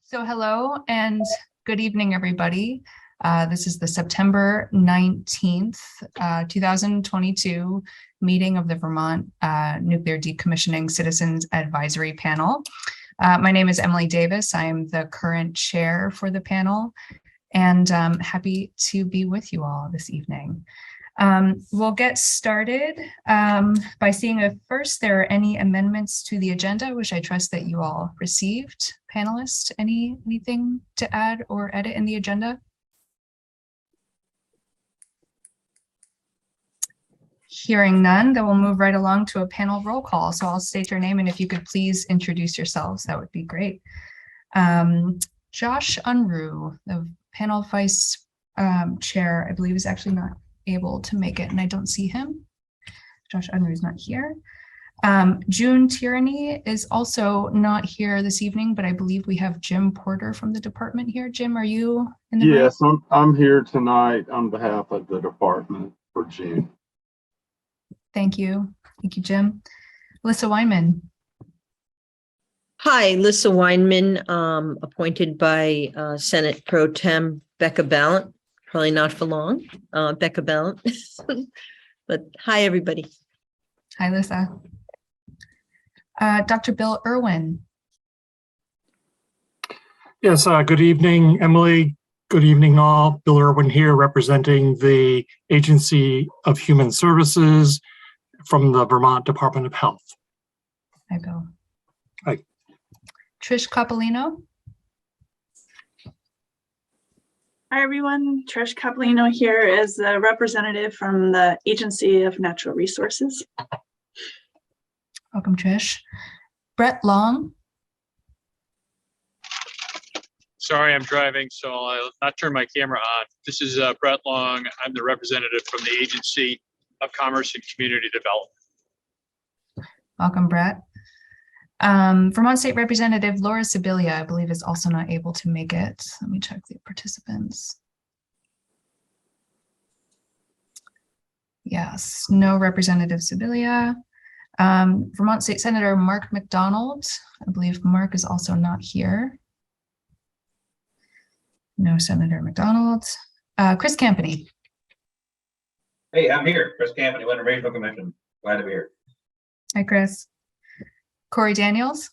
So hello and good evening, everybody. This is the September 19th, 2022 meeting of the Vermont Nuclear Decommissioning Citizens Advisory Panel. My name is Emily Davis. I am the current chair for the panel, and I'm happy to be with you all this evening. We'll get started by seeing if first there are any amendments to the agenda, which I trust that you all received. Panelists, anything to add or edit in the agenda? Hearing none, then we'll move right along to a panel roll call. So I'll state your name, and if you could please introduce yourselves, that would be great. Josh Unruh, the panel vice chair, I believe is actually not able to make it, and I don't see him. Josh Unruh is not here. June Tierney is also not here this evening, but I believe we have Jim Porter from the department here. Jim, are you in the room? Yes, I'm here tonight on behalf of the department for June. Thank you. Thank you, Jim. Alyssa Weinman. Hi, Alyssa Weinman, appointed by Senate Pro Tem Becca Ballant. Probably not for long, Becca Ballant. But hi, everybody. Hi, Alyssa. Dr. Bill Irwin. Yes, good evening, Emily. Good evening, all. Bill Irwin here, representing the Agency of Human Services from the Vermont Department of Health. Hi, Bill. Hi. Trish Coppolino. Hi, everyone. Trish Coppolino here as a representative from the Agency of Natural Resources. Welcome, Trish. Brett Long. Sorry, I'm driving, so I'll not turn my camera on. This is Brett Long. I'm the representative from the Agency of Commerce and Community Development. Welcome, Brett. Vermont State Representative Laura Sibilia, I believe, is also not able to make it. Let me check the participants. Yes, no Representative Sibilia. Vermont State Senator Mark McDonald. I believe Mark is also not here. No Senator McDonald. Chris Campany. Hey, I'm here. Chris Campany, Winter Regional Commission. Glad to be here. Hi, Chris. Corey Daniels.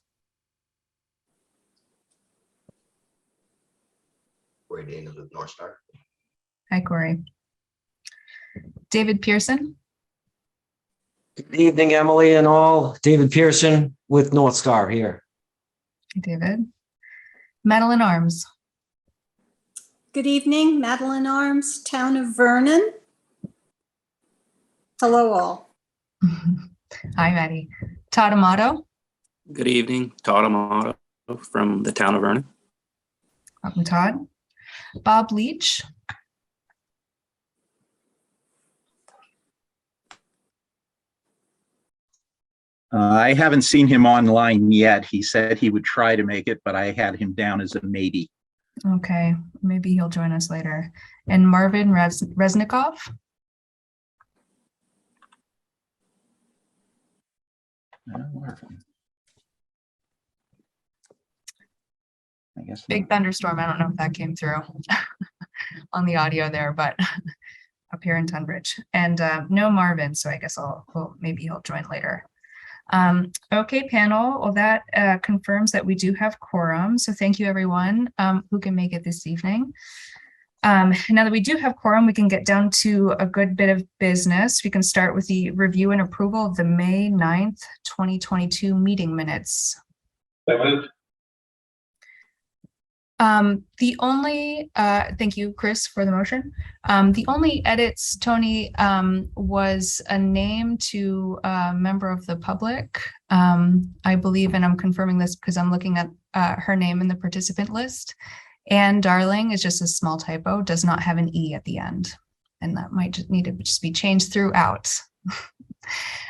Corey Daniels with NorthStar. Hi, Corey. David Pearson. Good evening, Emily and all. David Pearson with NorthStar here. Hi, David. Madeline Arms. Good evening, Madeline Arms, Town of Vernon. Hello, all. Hi, Maddie. Todd Amato. Good evening, Todd Amato from the Town of Vernon. Welcome, Todd. Bob Leach. I haven't seen him online yet. He said he would try to make it, but I had him down as a maybe. Okay, maybe he'll join us later. And Marvin Resnikoff. I guess Big thunderstorm. I don't know if that came through on the audio there, but up here in Tunbridge. And no Marvin, so I guess maybe he'll join later. Okay, panel. Well, that confirms that we do have quorum. So thank you, everyone who can make it this evening. Now that we do have quorum, we can get down to a good bit of business. We can start with the review and approval of the May 9th, 2022 meeting minutes. So moved. The only, thank you, Chris, for the motion. The only edits, Tony, was a name to a member of the public, I believe, and I'm confirming this because I'm looking at her name in the participant list. Anne Darling is just a small typo, does not have an E at the end. And that might just need to just be changed throughout.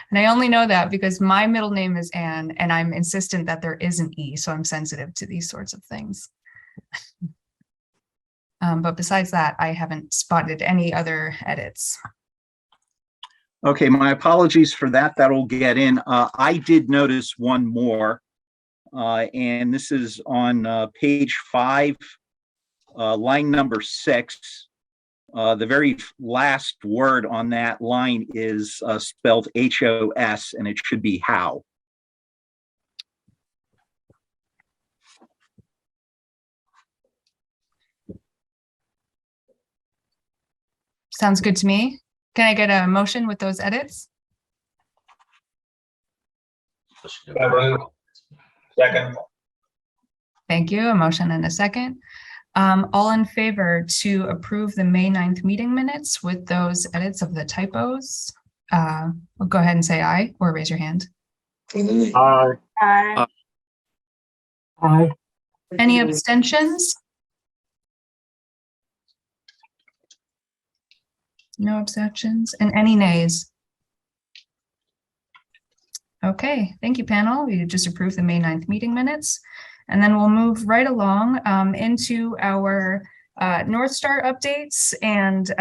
And I only know that because my middle name is Anne, and I'm insistent that there is an E, so I'm sensitive to these sorts of things. But besides that, I haven't spotted any other edits. Okay, my apologies for that. That'll get in. I did notice one more. And this is on page 5, line number 6. The very last word on that line is spelled HOS, and it should be how. Sounds good to me. Can I get a motion with those edits? Second. Thank you. A motion and a second. All in favor to approve the May 9th meeting minutes with those edits of the typos? We'll go ahead and say aye or raise your hand. Aye. Aye. Aye. Any abstentions? No abstentions and any nays? Okay, thank you, panel. We just approved the May 9th meeting minutes. And then we'll move right along into our NorthStar updates and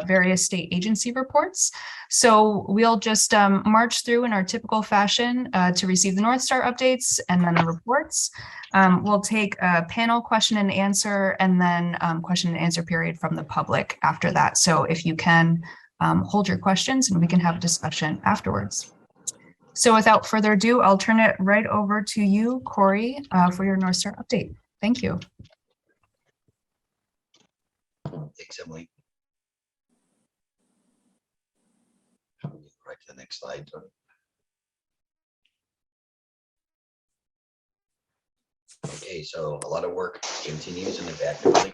various state agency reports. So we'll just march through in our typical fashion to receive the NorthStar updates and then the reports. We'll take a panel question and answer and then question and answer period from the public after that. So if you can hold your questions and we can have a discussion afterwards. So without further ado, I'll turn it right over to you, Corey, for your NorthStar update. Thank you. Thanks, Emily. Right to the next slide. Okay, so a lot of work continues in the back building.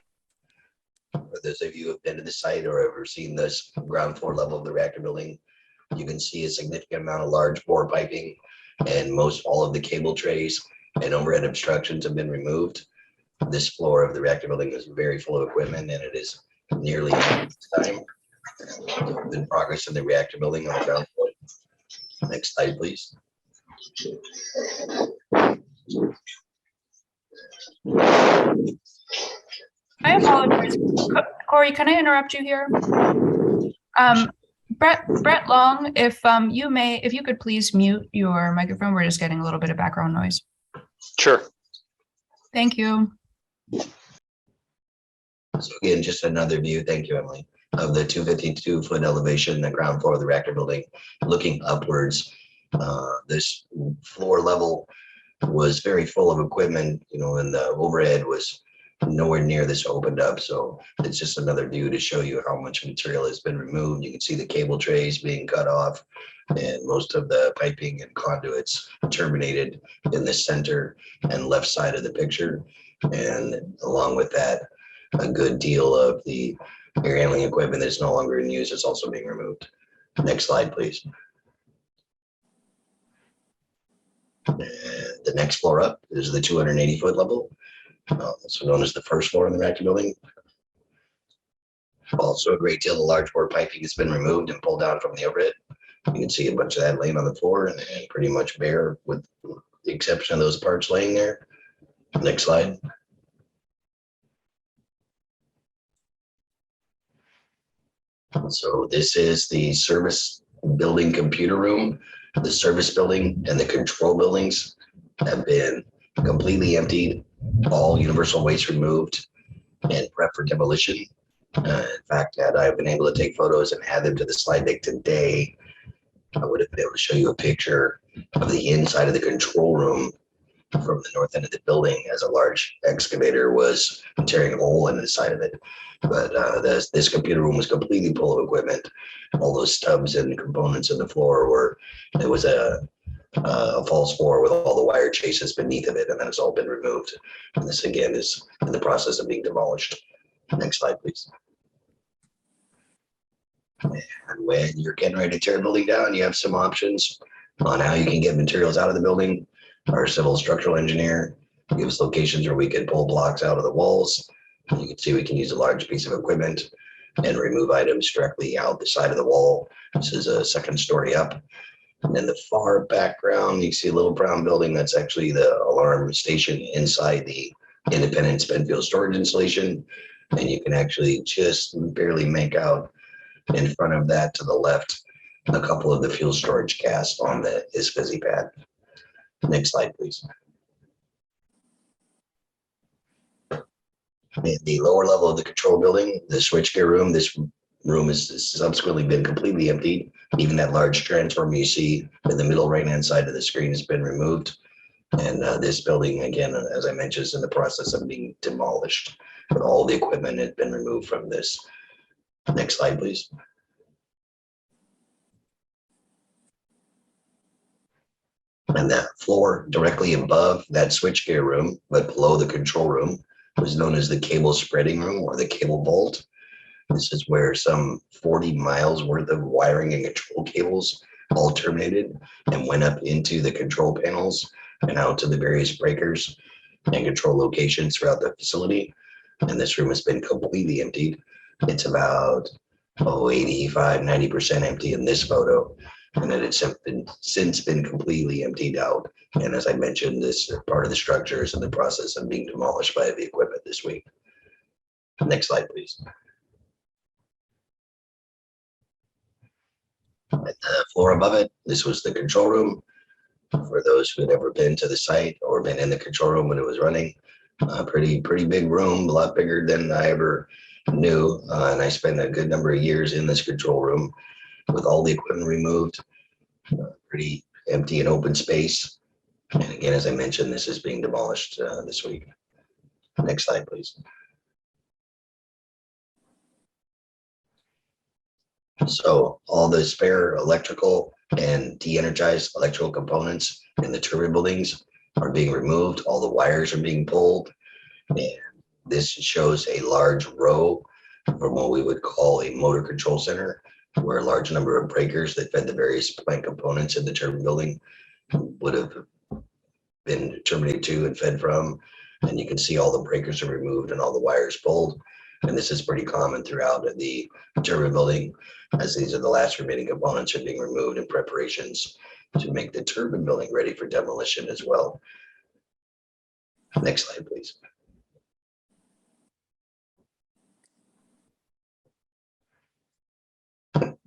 For those of you who have been to the site or ever seen this ground floor level of the reactor building, you can see a significant amount of large bore piping, and most all of the cable trays and overhead obstructions have been removed. This floor of the reactor building is very full of equipment, and it is nearly time. Good progress in the reactor building on the ground floor. Next slide, please. I apologize. Corey, can I interrupt you here? Brett Long, if you could please mute your microphone. We're just getting a little bit of background noise. Sure. Thank you. So again, just another view, thank you, Emily, of the 252-foot elevation, the ground floor of the reactor building, looking upwards. This floor level was very full of equipment, and the overhead was nowhere near this opened up. So it's just another view to show you how much material has been removed. You can see the cable trays being cut off and most of the piping and conduits terminated in the center and left side of the picture. And along with that, a good deal of the air handling equipment that's no longer in use is also being removed. Next slide, please. And the next floor up is the 280-foot level, also known as the first floor in the reactor building. Also, a great deal of large bore piping has been removed and pulled down from the overhead. You can see a bunch of that laying on the floor and pretty much bare, with the exception of those parts laying there. Next slide. So this is the service building computer room. The service building and the control buildings have been completely emptied, all universal waste removed and prepped for demolition. In fact, had I been able to take photos and add them to the slide deck today, I would have been able to show you a picture of the inside of the control room from the north end of the building as a large excavator was tearing a hole in the side of it. But this computer room was completely full of equipment. All those stubs and components in the floor were, it was a false floor with all the wire chases beneath of it, and then it's all been removed. And this again is in the process of being demolished. Next slide, please. And when you're getting ready to tear a building down, you have some options on how you can get materials out of the building. Our civil structural engineer gives locations where we can pull blocks out of the walls. You can see we can use a large piece of equipment and remove items directly out the side of the wall. This is a second story up. And in the far background, you see a little brown building. That's actually the alarm station inside the independent spent fuel storage installation. And you can actually just barely make out in front of that to the left a couple of the fuel storage casts on the ISFISI pad. Next slide, please. In the lower level of the control building, the switchgear room, this room has subsequently been completely emptied. Even that large transformer you see in the middle right-hand side of the screen has been removed. And this building, again, as I mentioned, is in the process of being demolished. But all the equipment has been removed from this. Next slide, please. And that floor directly above that switchgear room, but below the control room, was known as the cable spreading room or the cable vault. This is where some 40 miles worth of wiring and control cables all terminated and went up into the control panels and out to the various breakers and control locations throughout the facility. And this room has been completely emptied. It's about 85, 90% empty in this photo. And it has since been completely emptied out. And as I mentioned, this part of the structure is in the process of being demolished by the equipment this week. Next slide, please. At the floor above it, this was the control room. For those who had ever been to the site or been in the control room when it was running, pretty big room, a lot bigger than I ever knew. And I spent a good number of years in this control room with all the equipment removed, pretty empty and open space. And again, as I mentioned, this is being demolished this week. Next slide, please. So all the spare electrical and de-energized electrical components in the turbine buildings are being removed. All the wires are being pulled. And this shows a large row from what we would call a motor control center, where a large number of breakers that fed the various plant components in the turbine building would have been terminated to and fed from. And you can see all the breakers are removed and all the wires pulled. And this is pretty common throughout the turbine building, as these are the last remaining components are being removed in preparations to make the turbine building ready for demolition as well. Next slide, please.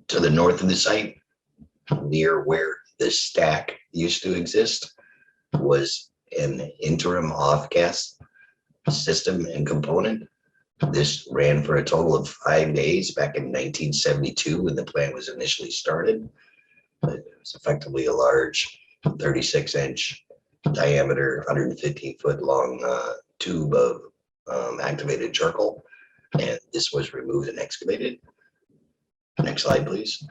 To the north of the site, near where the stack used to exist, was an interim off-gas system and component. This ran for a total of 5 days back in 1972 when the plant was initially started. It was effectively a large 36-inch diameter, 115-foot long tube of activated charcoal. And this was removed and excavated. Next slide, please.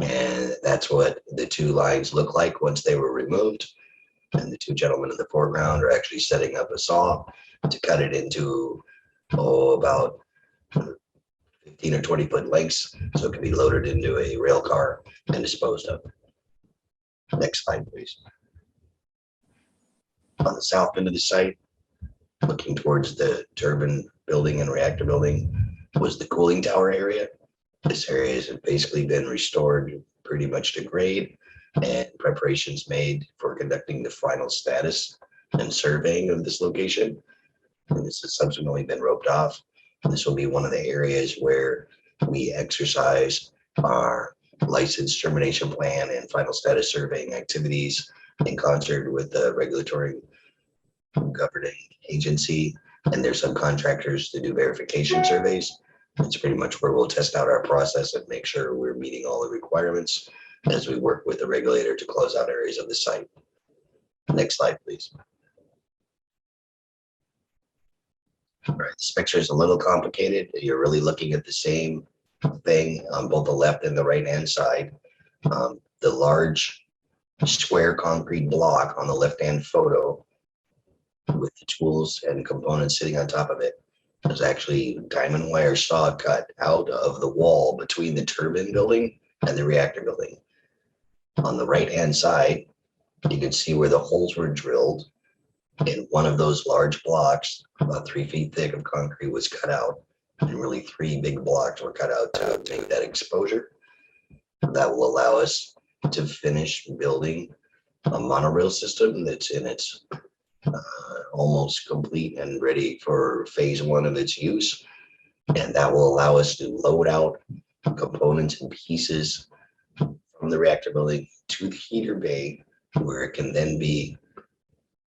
And that's what the two lines look like once they were removed. And the two gentlemen in the foreground are actually setting up a saw to cut it into, about 15 or 20 foot lengths, so it can be loaded into a rail car and disposed of. Next slide, please. On the south end of the site, looking towards the turbine building and reactor building, was the cooling tower area. This area has basically been restored pretty much to grade, and preparations made for conducting the final status and surveying of this location. And this has subsequently been roped off. This will be one of the areas where we exercise our license termination plan and final status surveying activities in concert with the regulatory governing agency and their subcontractors to do verification surveys. It's pretty much where we'll test out our process and make sure we're meeting all the requirements as we work with the regulator to close out areas of the site. Next slide, please. All right, this picture is a little complicated. You're really looking at the same thing on both the left and the right-hand side. The large square concrete block on the left-hand photo with the tools and components sitting on top of it is actually diamond wire saw cut out of the wall between the turbine building and the reactor building. On the right-hand side, you can see where the holes were drilled, and one of those large blocks, about 3 feet thick of concrete, was cut out, and really 3 big blocks were cut out to obtain that exposure. That will allow us to finish building a monorail system that's in its almost complete and ready for phase 1 of its use. And that will allow us to load out components and pieces from the reactor building to the heater bay, where it can then be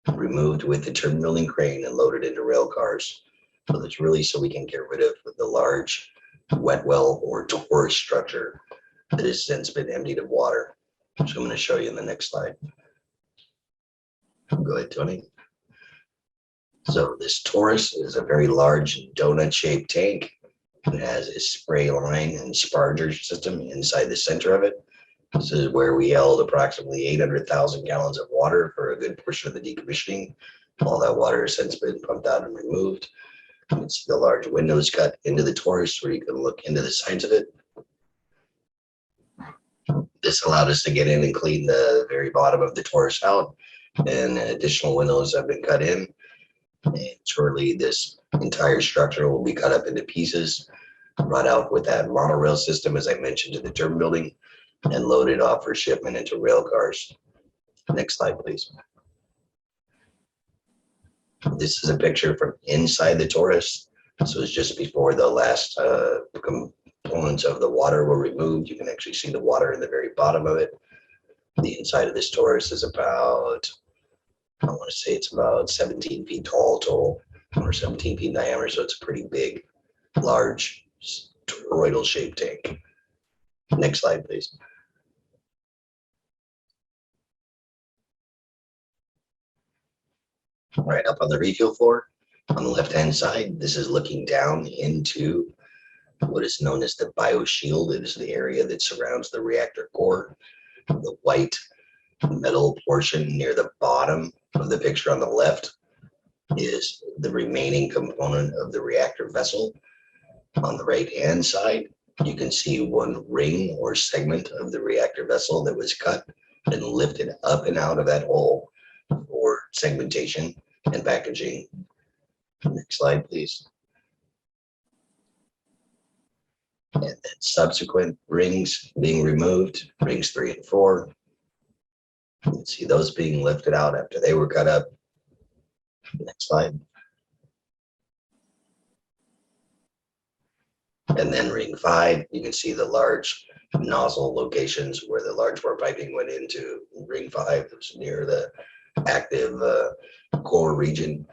removed with the turbine building crane and loaded into rail cars. So that's really so we can get rid of the large wet well or torus structure that has since been emptied of water. So I'm going to show you in the next slide. Go ahead, Tony. So this torus is a very large donut-shaped tank. It has a spray line and sparger system inside the center of it. This is where we held approximately 800,000 gallons of water for a good portion of the decommissioning. All that water has since been pumped out and removed. You can see the large windows cut into the torus where you can look into the sides of it. This allowed us to get in and clean the very bottom of the torus out, and additional windows have been cut in. And shortly, this entire structure will be cut up into pieces, brought out with that monorail system, as I mentioned, to the turbine building, and loaded off for shipment into rail cars. Next slide, please. This is a picture from inside the torus. So it's just before the last components of the water were removed. You can actually see the water in the very bottom of it. The inside of this torus is about, I want to say it's about 17 feet tall or 17 feet diameter. So it's a pretty big, large, toroidal shaped tank. Next slide, please. Right up on the refuel floor, on the left-hand side, this is looking down into what is known as the bioshield. It is the area that surrounds the reactor core. The white metal portion near the bottom of the picture on the left is the remaining component of the reactor vessel. On the right-hand side, you can see one ring or segment of the reactor vessel that was cut and lifted up and out of that hole for segmentation and packaging. Next slide, please. And then subsequent rings being removed, rings 3 and 4. You can see those being lifted out after they were cut up. Next slide. And then ring 5, you can see the large nozzle locations where the large bore piping went into ring 5. It was near the active core region.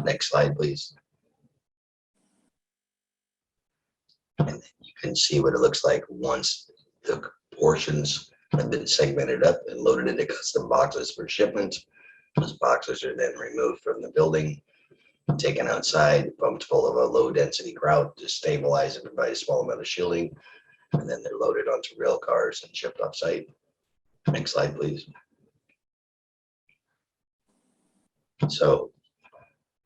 Next slide, please. And then you can see what it looks like once the portions have been segmented up and loaded into custom boxes for shipment. Those boxes are then removed from the building, taken outside, pumped full of a low density grout to stabilize and provide a small amount of shielding. And then they're loaded onto rail cars and shipped off site. Next slide, please. So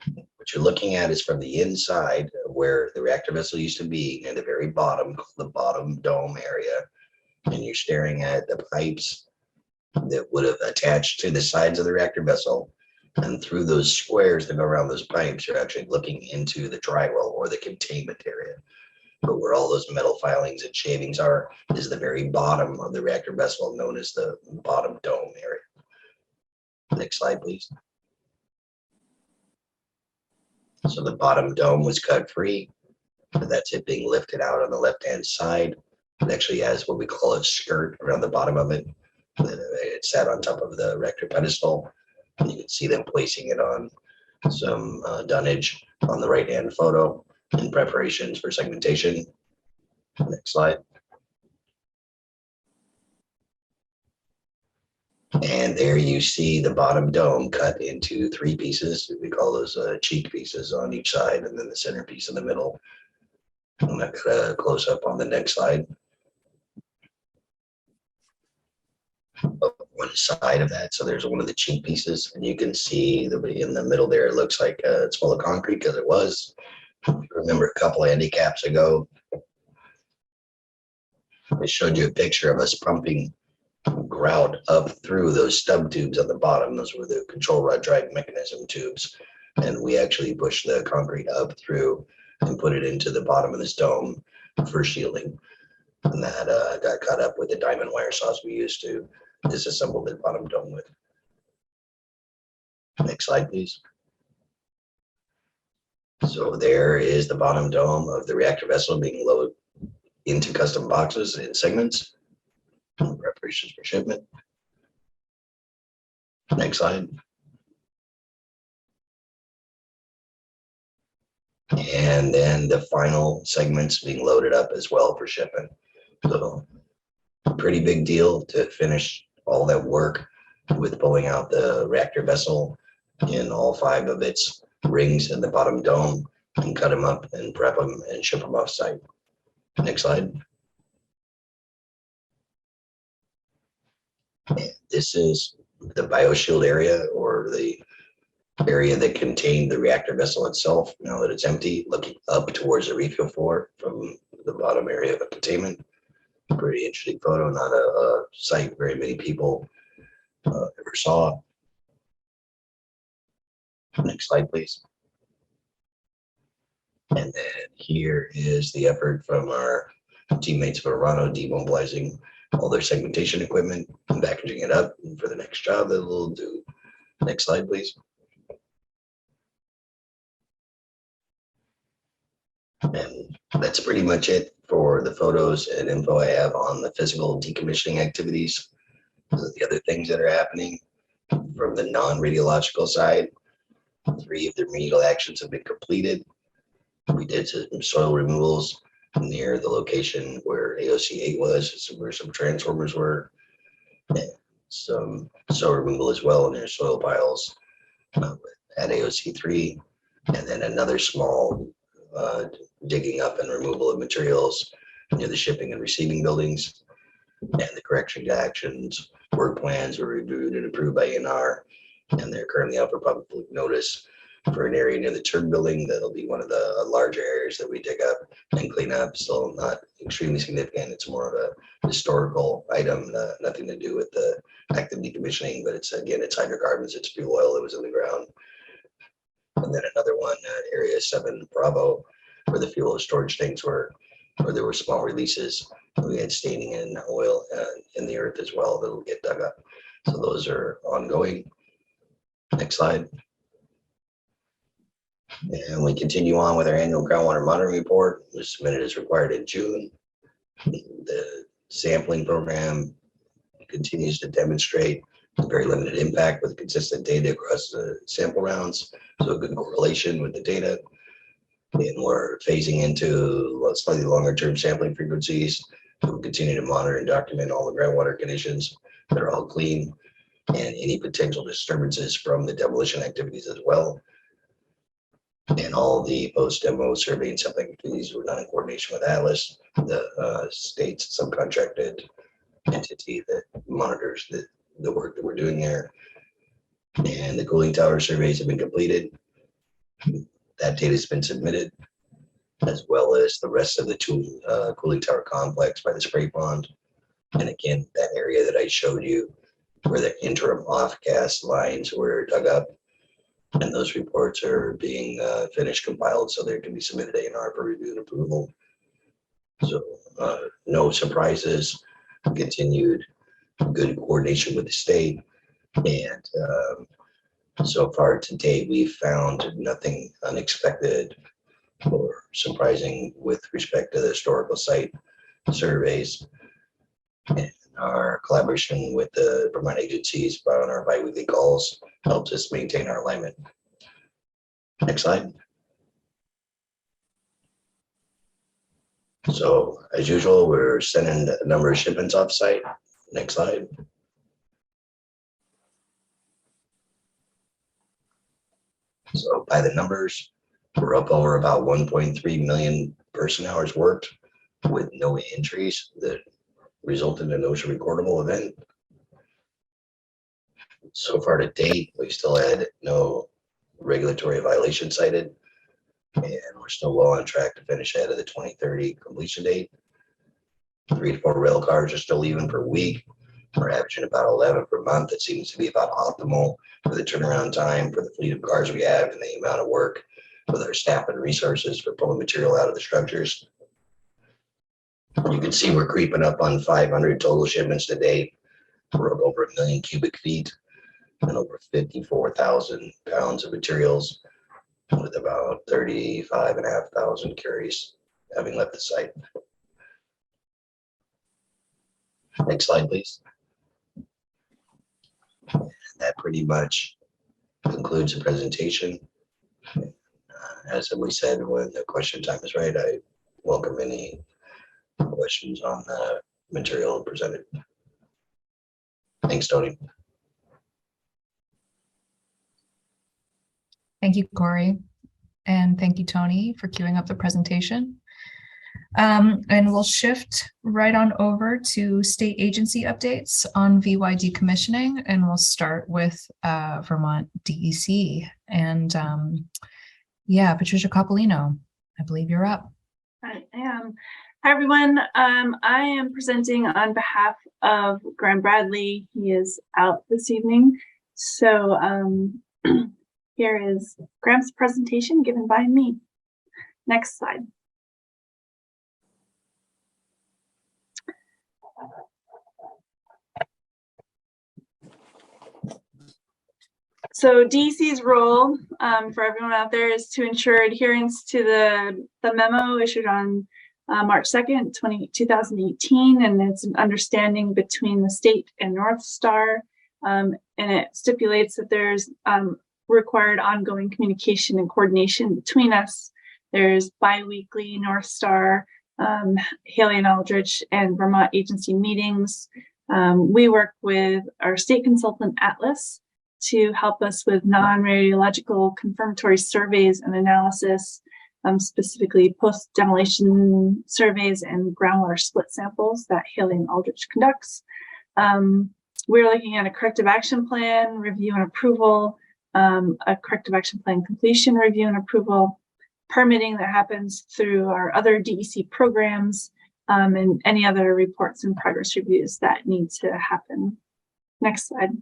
what you're looking at is from the inside where the reactor vessel used to be, in the very bottom, the bottom dome area. And you're staring at the pipes that would have attached to the sides of the reactor vessel. And through those squares that go around those pipes, you're actually looking into the drywall or the containment area. But where all those metal filings and shavings are is the very bottom of the reactor vessel, known as the bottom dome area. Next slide, please. So the bottom dome was cut free. That's it being lifted out on the left-hand side. It actually has what we call a skirt around the bottom of it. It sat on top of the reactor pedestal. And you can see them placing it on some dunnage on the right-hand photo in preparations for segmentation. Next slide. And there you see the bottom dome cut into 3 pieces. We call those cheek pieces on each side, and then the center piece in the middle. And I've got a close up on the next slide. One side of that, so there's one of the cheek pieces, and you can see in the middle there, it looks like it's full of concrete, because it was. Remember a couple of NDCAPs ago, I showed you a picture of us pumping grout up through those stub tubes on the bottom. Those were the control rod drive mechanism tubes, and we actually pushed the concrete up through and put it into the bottom of this dome for shielding. And that got cut up with the diamond wire saws we used to disassemble the bottom dome with. Next slide, please. So there is the bottom dome of the reactor vessel being loaded into custom boxes in segments. Preparations for shipment. Next slide. And then the final segments being loaded up as well for shipping. So pretty big deal to finish all that work with pulling out the reactor vessel in all 5 of its rings in the bottom dome and cut them up and prep them and ship them off site. Next slide. This is the bioshield area, or the area that contained the reactor vessel itself. Now that it's empty, looking up towards the refuel floor from the bottom area of containment. Pretty interesting photo, not a site very many people ever saw. Next slide, please. And then here is the effort from our teammates of Verano, demobilizing all their segmentation equipment and packaging it up for the next job that we'll do. Next slide, please. And that's pretty much it for the photos and info I have on the physical decommissioning activities. The other things that are happening from the non-radiological side, 3 of the remedial actions have been completed. We did some soil removals near the location where AOC 8 was, where some transformers were, and some soil removal as well near soil piles at AOC 3, and then another small digging up and removal of materials near the shipping and receiving buildings. And the correction actions, work plans were reviewed and approved by NR, and they're currently out for public notice for an area near the Turn building. That'll be one of the larger areas that we dig up and clean up. Still not extremely significant. It's more of a historical item, nothing to do with the active decommissioning, but it's, again, it's hydrocarbons, it's fuel oil that was in the ground. And then another one, area 7 Bravo, where the fuel storage tanks were, where there were small releases. We had staining in oil in the earth as well that'll get dug up. So those are ongoing. Next slide. And we continue on with our annual groundwater monitoring report. It was submitted as required in June. The sampling program continues to demonstrate very limited impact with consistent data across the sample rounds. So a good correlation with the data. And we're phasing into slightly longer term sampling frequencies. We'll continue to monitor and document all the groundwater conditions that are all clean, and any potential disturbances from the demolition activities as well. And all the post-demo survey and sampling activities were done in coordination with Atlas, the state's subcontracted entity that monitors the work that we're doing there. And the cooling tower surveys have been completed. That data has been submitted, as well as the rest of the cooling tower complex by the spray pond. And again, that area that I showed you where the interim off-gas lines were dug up, and those reports are being finished, compiled, so they can be submitted to ANR for review and approval. So no surprises, continued good coordination with the state. And so far to date, we've found nothing unexpected or surprising with respect to the historical site surveys. And our collaboration with the Vermont agencies on our biweekly calls helps us maintain our alignment. Next slide. So as usual, we're sending a number of shipments off site. Next slide. So by the numbers, we're up over about 1.3 million person hours worked with no injuries that resulted in no recordable event. So far to date, we still had no regulatory violation cited, and we're still well on track to finish ahead of the 2030 completion date. 3 to 4 rail cars are still leaving per week. We're averaging about 11 per month. It seems to be about optimal for the turnaround time for the fleet of cars we have and the amount of work with our staff and resources for pulling material out of the structures. You can see we're creeping up on 500 total shipments to date. We're up over 1 million cubic feet and over 54,000 pounds of materials, with about 35,500 carries having left the site. Next slide, please. That pretty much concludes the presentation. As Emily said, when the question time is right, I welcome any questions on the material presented. Thanks, Tony. Thank you, Corey. And thank you, Tony, for queuing up the presentation. And we'll shift right on over to state agency updates on VY decommissioning, and we'll start with Vermont DEC. And yeah, Patricia Coppolino, I believe you're up. I am. Hi, everyone. I am presenting on behalf of Graham Bradley. He is out this evening. So here is Graham's presentation given by me. Next slide. So DEC's role for everyone out there is to ensure adherence to the memo issued on March 2nd, 2018, and it's an understanding between the state and NorthStar, and it stipulates that there's required ongoing communication and coordination between us. There's bi-weekly NorthStar, Haley and Aldrich, and Vermont agency meetings. We work with our state consultant, Atlas, to help us with non-radiological confirmatory surveys and analysis, specifically post-demolition surveys and groundwater split samples that Haley and Aldrich conducts. We're looking at a corrective action plan, review and approval, a corrective action plan completion, review and approval, permitting that happens through our other DEC programs, and any other reports and progress reviews that need to happen. Next slide.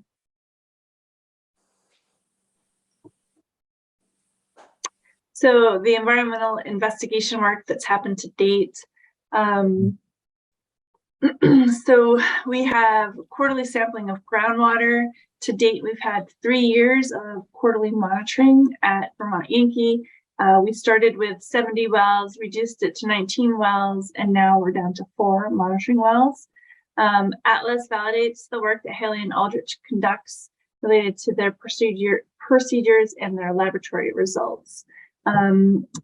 So the environmental investigation work that's happened to date. So we have quarterly sampling of groundwater. To date, we've had 3 years of quarterly monitoring at Vermont Yankee. We started with 70 wells, reduced it to 19 wells, and now we're down to 4 monitoring wells. Atlas validates the work that Haley and Aldrich conducts related to their procedures and their laboratory results.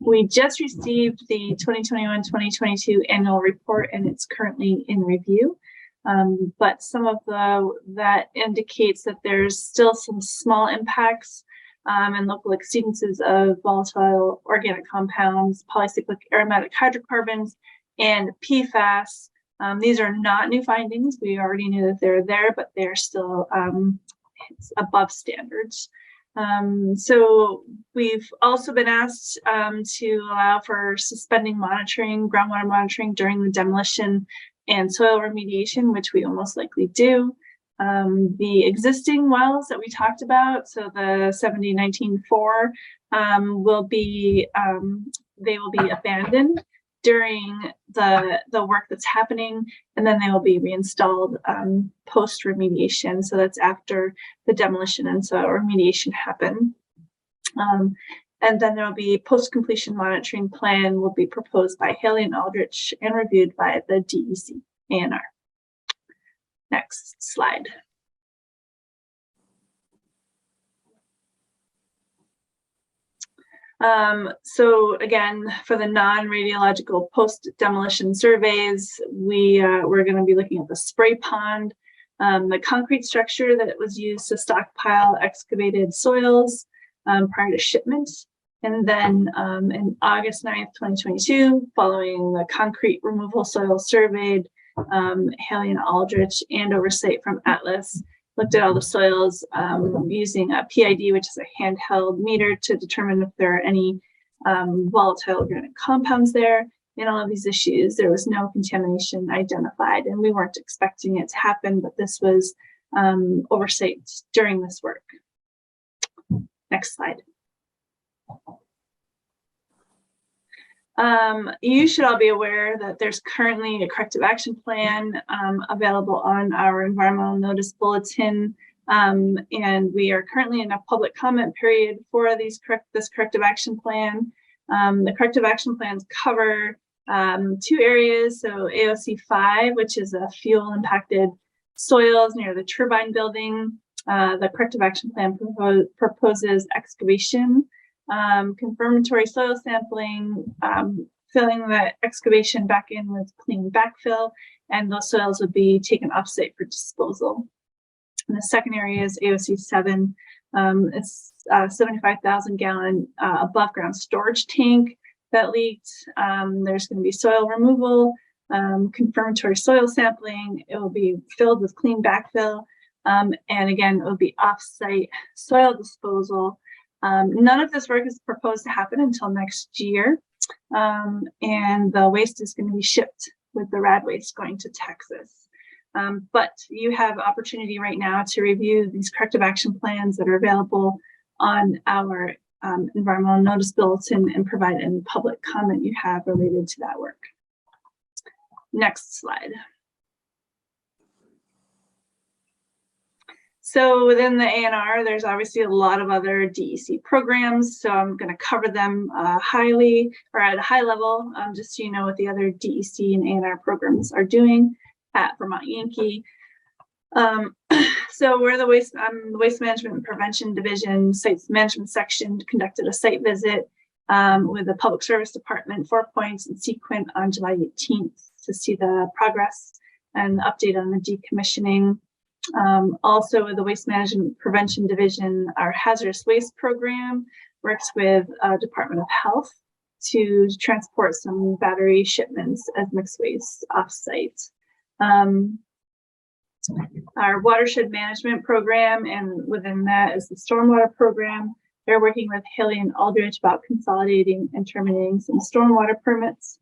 We just received the 2021-2022 annual report, and it's currently in review. But some of that indicates that there's still some small impacts and local exceedances of volatile organic compounds, polycyclic aromatic hydrocarbons, and PFAS. These are not new findings. We already knew that they're there, but they're still above standards. So we've also been asked to allow for suspending monitoring, groundwater monitoring during the demolition and soil remediation, which we will most likely do. The existing wells that we talked about, so the 70-19-4, will be abandoned during the work that's happening, and then they will be reinstalled post remediation. So that's after the demolition and soil remediation happen. And then there will be post-completion monitoring plan will be proposed by Haley and Aldrich and reviewed by the DEC ANR. Next slide. So again, for the non-radiological post-demolition surveys, we're going to be looking at the spray pond, the concrete structure that was used to stockpile excavated soils prior to shipment. And then in August 9th, 2022, following the concrete removal soil surveyed, Haley and Aldrich and oversight from Atlas looked at all the soils using a PID, which is a handheld meter, to determine if there are any volatile organic compounds there. In all of these issues, there was no contamination identified, and we weren't expecting it to happen, but this was oversight during this work. Next slide. You should all be aware that there's currently a corrective action plan available on our environmental notice bulletin, and we are currently in a public comment period for this corrective action plan. The corrective action plans cover 2 areas, so AOC 5, which is a fuel impacted soils near the turbine building. The corrective action plan proposes excavation confirmatory soil sampling, filling the excavation back in with clean backfill, and those soils would be taken offsite for disposal. And the second area is AOC 7. It's a 75,000 gallon above ground storage tank that leaked. There's going to be soil removal, confirmatory soil sampling. It will be filled with clean backfill. And again, it will be offsite soil disposal. None of this work is proposed to happen until next year. And the waste is going to be shipped with the rad waste going to Texas. But you have opportunity right now to review these corrective action plans that are available on our environmental notice bulletin and provide any public comment you have related to that work. Next slide. So within the ANR, there's obviously a lot of other DEC programs. So I'm going to cover them highly or at a high level, just so you know what the other DEC and ANR programs are doing at Vermont Yankee. So we're the Waste Management and Prevention Division Sites Management Section conducted a site visit with the Public Service Department, 4 Points and Sequent on July 18th to see the progress and update on the decommissioning. Also with the Waste Management Prevention Division, our hazardous waste program works with Department of Health to transport some battery shipments as mixed waste offsite. Our watershed management program, and within that is the stormwater program. They're working with Haley and Aldrich about consolidating and terminating some stormwater permits.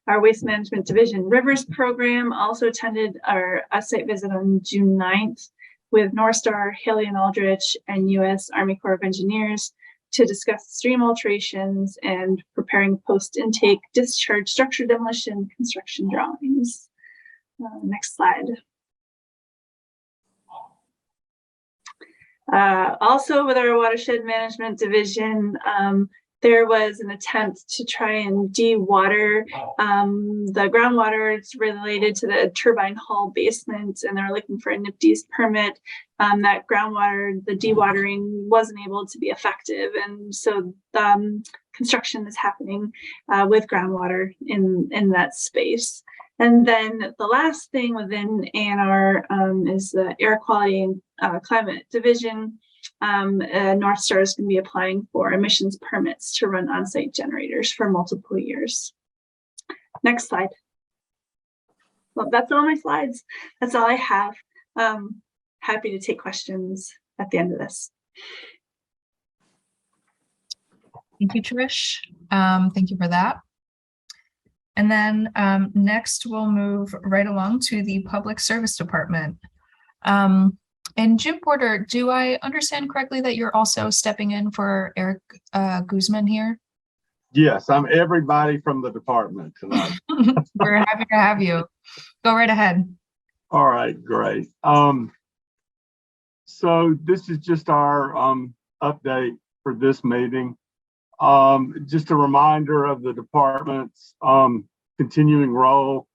Our Waste Management Division Rivers program also attended our site visit on June 9th with NorthStar, Haley and Aldrich, and U.S. Army Corps of Engineers to discuss stream alterations and preparing post-intake discharge structure demolition construction drawings. Next slide. Also with our Watershed Management Division, there was an attempt to try and de-water the groundwater. It's related to the turbine hull basement, and they're looking for a NIPD's permit. That groundwater, the dewatering wasn't able to be effective, and so construction is happening with groundwater in that space. And then the last thing within ANR is the Air Quality and Climate Division. NorthStar is going to be applying for emissions permits to run on-site generators for multiple years. Next slide. Well, that's all my slides. That's all I have. Happy to take questions at the end of this. Thank you, Trish. Thank you for that. And then next we'll move right along to the Public Service Department. And Jim Porter, do I understand correctly that you're also stepping in for Eric Guzman here? Yes, I'm everybody from the department tonight. We're happy to have you. Go right ahead. All right, great. So this is just our update for this meeting. Just a reminder of the department's continuing role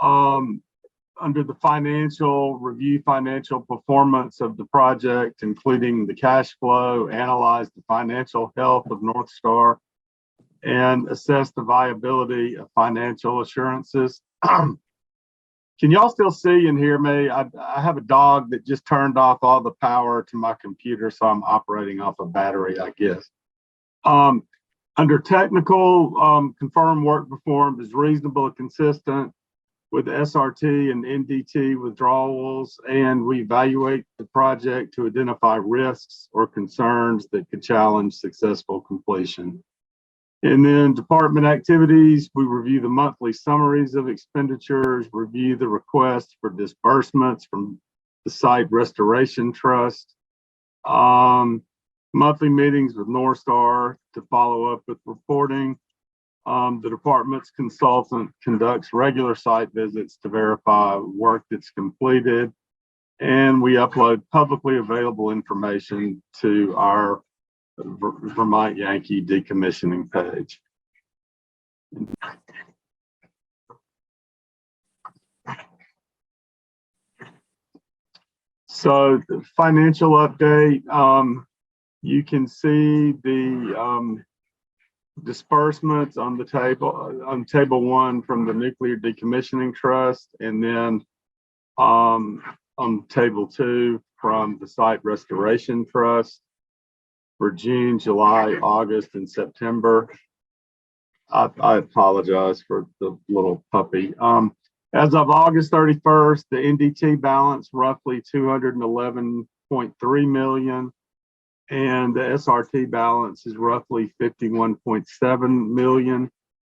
under the financial review, financial performance of the project, including the cash flow, analyze the financial health of NorthStar, and assess the viability of financial assurances. Can y'all still see and hear me? I have a dog that just turned off all the power to my computer, so I'm operating off a battery, I guess. Under technical, confirmed work performed is reasonable and consistent with SRT and NDT withdrawals, and we evaluate the project to identify risks or concerns that could challenge successful completion. And then department activities, we review the monthly summaries of expenditures, review the requests for disbursements from the Site Restoration Trust, monthly meetings with NorthStar to follow up with reporting. The department's consultant conducts regular site visits to verify work that's completed, and we upload publicly available information to our Vermont Yankee decommissioning page. So the financial update, You can see the disbursements on the table, on table 1 from the Nuclear Decommissioning Trust, and then on table 2 from the Site Restoration Trust for June, July, August, and September. I apologize for the little puppy. As of August 31st, the NDT balance roughly 211.3 million. And the SRT balance is roughly 51.7 million.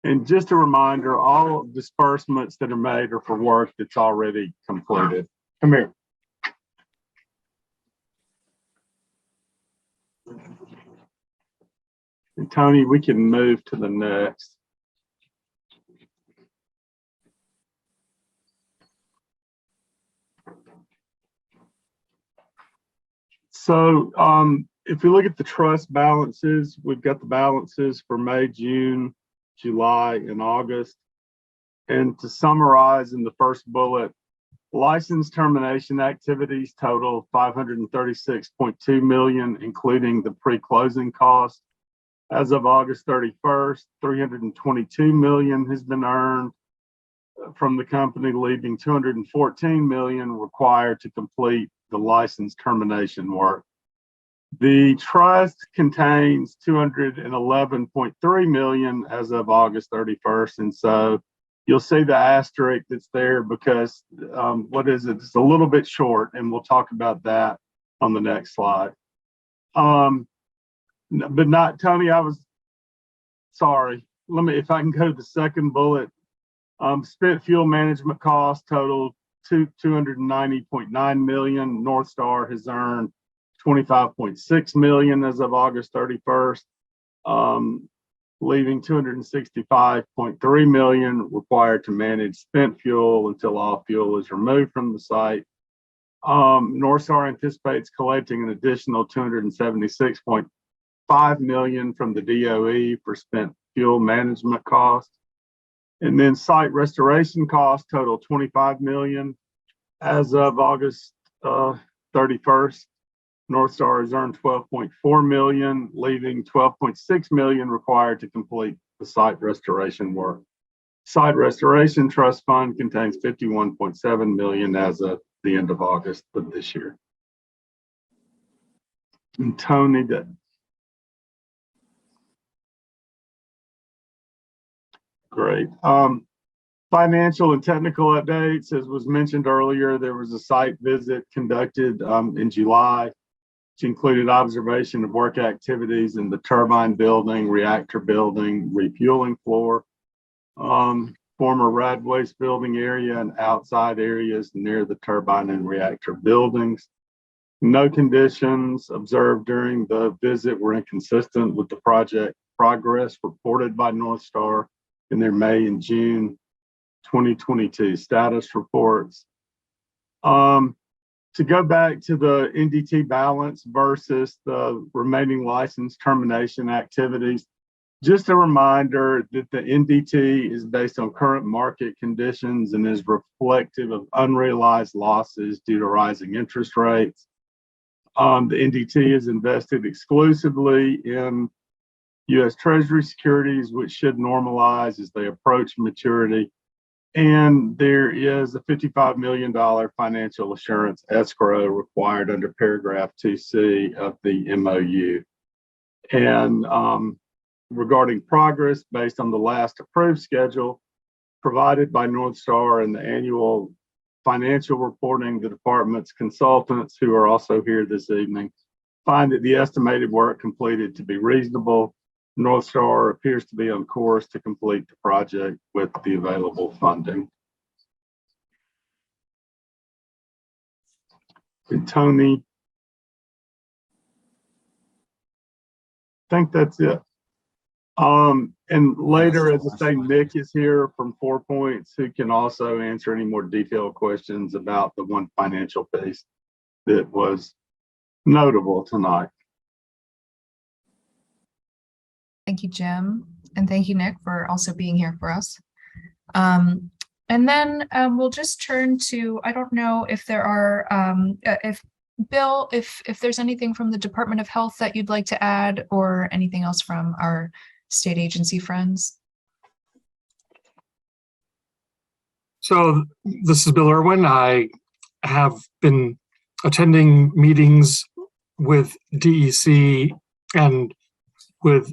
And just a reminder, all disbursements that are made are for work that's already completed. Come here. And Tony, we can move to the next. So if we look at the trust balances, we've got the balances for May, June, July, and August. And to summarize in the first bullet, license termination activities total 536.2 million, including the pre-closing cost. As of August 31st, 322 million has been earned from the company, leaving 214 million required to complete the license termination work. The trust contains 211.3 million as of August 31st. And so you'll see the asterisk that's there because what is it? It's a little bit short, and we'll talk about that on the next slide. But not Tony, I was sorry. Let me, if I can go to the second bullet. Spent fuel management costs totaled 290.9 million. NorthStar has earned 25.6 million as of August 31st, leaving 265.3 million required to manage spent fuel until all fuel is removed from the site. NorthStar anticipates collecting an additional 276.5 million from the DOE for spent fuel management costs. And then site restoration costs total 25 million. As of August 31st, NorthStar has earned 12.4 million, leaving 12.6 million required to complete the site restoration work. Site Restoration Trust Fund contains 51.7 million as of the end of August of this year. And Tony did. Great. Financial and technical updates. As was mentioned earlier, there was a site visit conducted in July, which included observation of work activities in the turbine building, reactor building, refueling floor, former rad waste building area, and outside areas near the turbine and reactor buildings. No conditions observed during the visit were inconsistent with the project progress reported by NorthStar in their May and June 2022 status reports. To go back to the NDT balance versus the remaining license termination activities, just a reminder that the NDT is based on current market conditions and is reflective of unrealized losses due to rising interest rates. The NDT is invested exclusively in U.S. Treasury securities, which should normalize as they approach maturity. And there is a $55 million financial assurance escrow required under paragraph 2C of the MOU. And regarding progress based on the last approved schedule provided by NorthStar and the annual financial reporting, the department's consultants, who are also here this evening, find that the estimated work completed to be reasonable. NorthStar appears to be on course to complete the project with the available funding. And Tony, I think that's it. And later, as I say, Nick is here from 4 Points, who can also answer any more detailed questions about the one financial piece that was notable tonight. Thank you, Jim. And thank you, Nick, for also being here for us. And then we'll just turn to, I don't know if there are, if Bill, if there's anything from the Department of Health that you'd like to add, or anything else from our state agency friends? So this is Bill Irwin. I have been attending meetings with DEC and with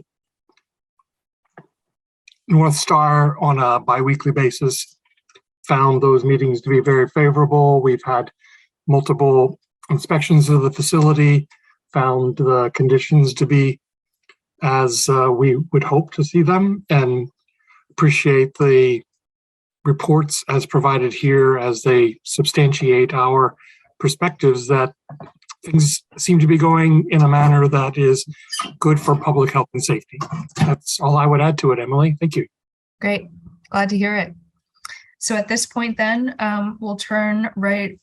NorthStar on a biweekly basis. Found those meetings to be very favorable. We've had multiple inspections of the facility, found the conditions to be as we would hope to see them, and appreciate the reports as provided here as they substantiate our perspectives that things seem to be going in a manner that is good for public health and safety. That's all I would add to it, Emily. Thank you. Great. Glad to hear it. So at this point then, we'll turn right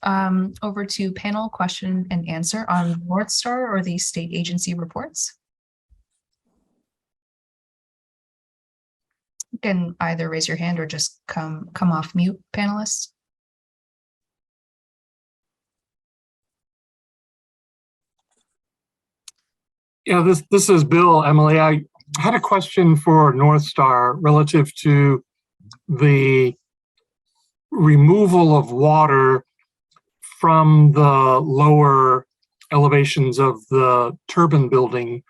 over to panel question and answer on NorthStar or the state agency reports. You can either raise your hand or just come off mute, panelists. Yeah, this is Bill, Emily. I had a question for NorthStar relative to the removal of water from the lower elevations of the turbine building,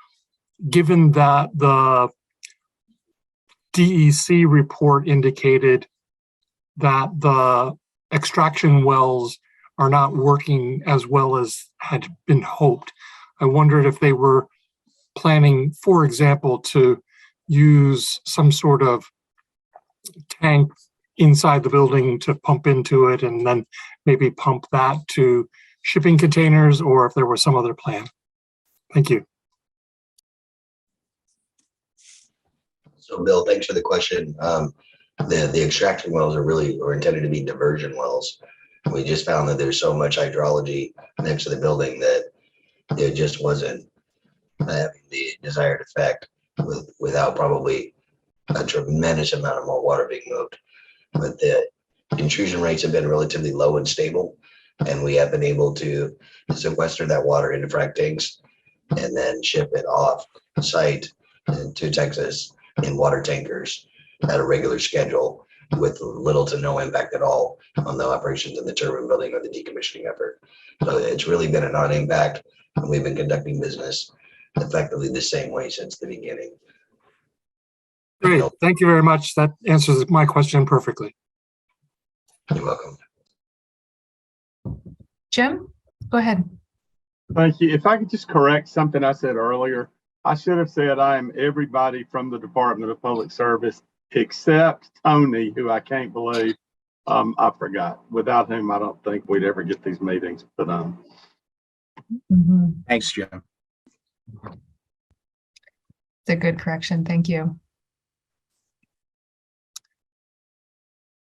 given that the DEC report indicated that the extraction wells are not working as well as had been hoped. I wondered if they were planning, for example, to use some sort of tank inside the building to pump into it and then maybe pump that to shipping containers, or if there was some other plan. Thank you. So Bill, thanks for the question. The extraction wells are intended to be diversion wells. We just found that there's so much hydrology next to the building that it just wasn't having the desired effect without probably a tremendous amount of more water being moved. But the intrusion rates have been relatively low and stable, and we have been able to sequester that water into frac tanks and then ship it off site to Texas in water tankers at a regular schedule with little to no impact at all on the operations in the turbine building or the decommissioning effort. So it's really been a non-impact, and we've been conducting business effectively the same way since the beginning. Great, thank you very much. That answers my question perfectly. You're welcome. Jim, go ahead. Thank you. If I could just correct something I said earlier, I should have said I am everybody from the Department of Public Service except Tony, who I can't believe I forgot. Without him, I don't think we'd ever get these meetings put on. Thanks, Jim. It's a good correction. Thank you.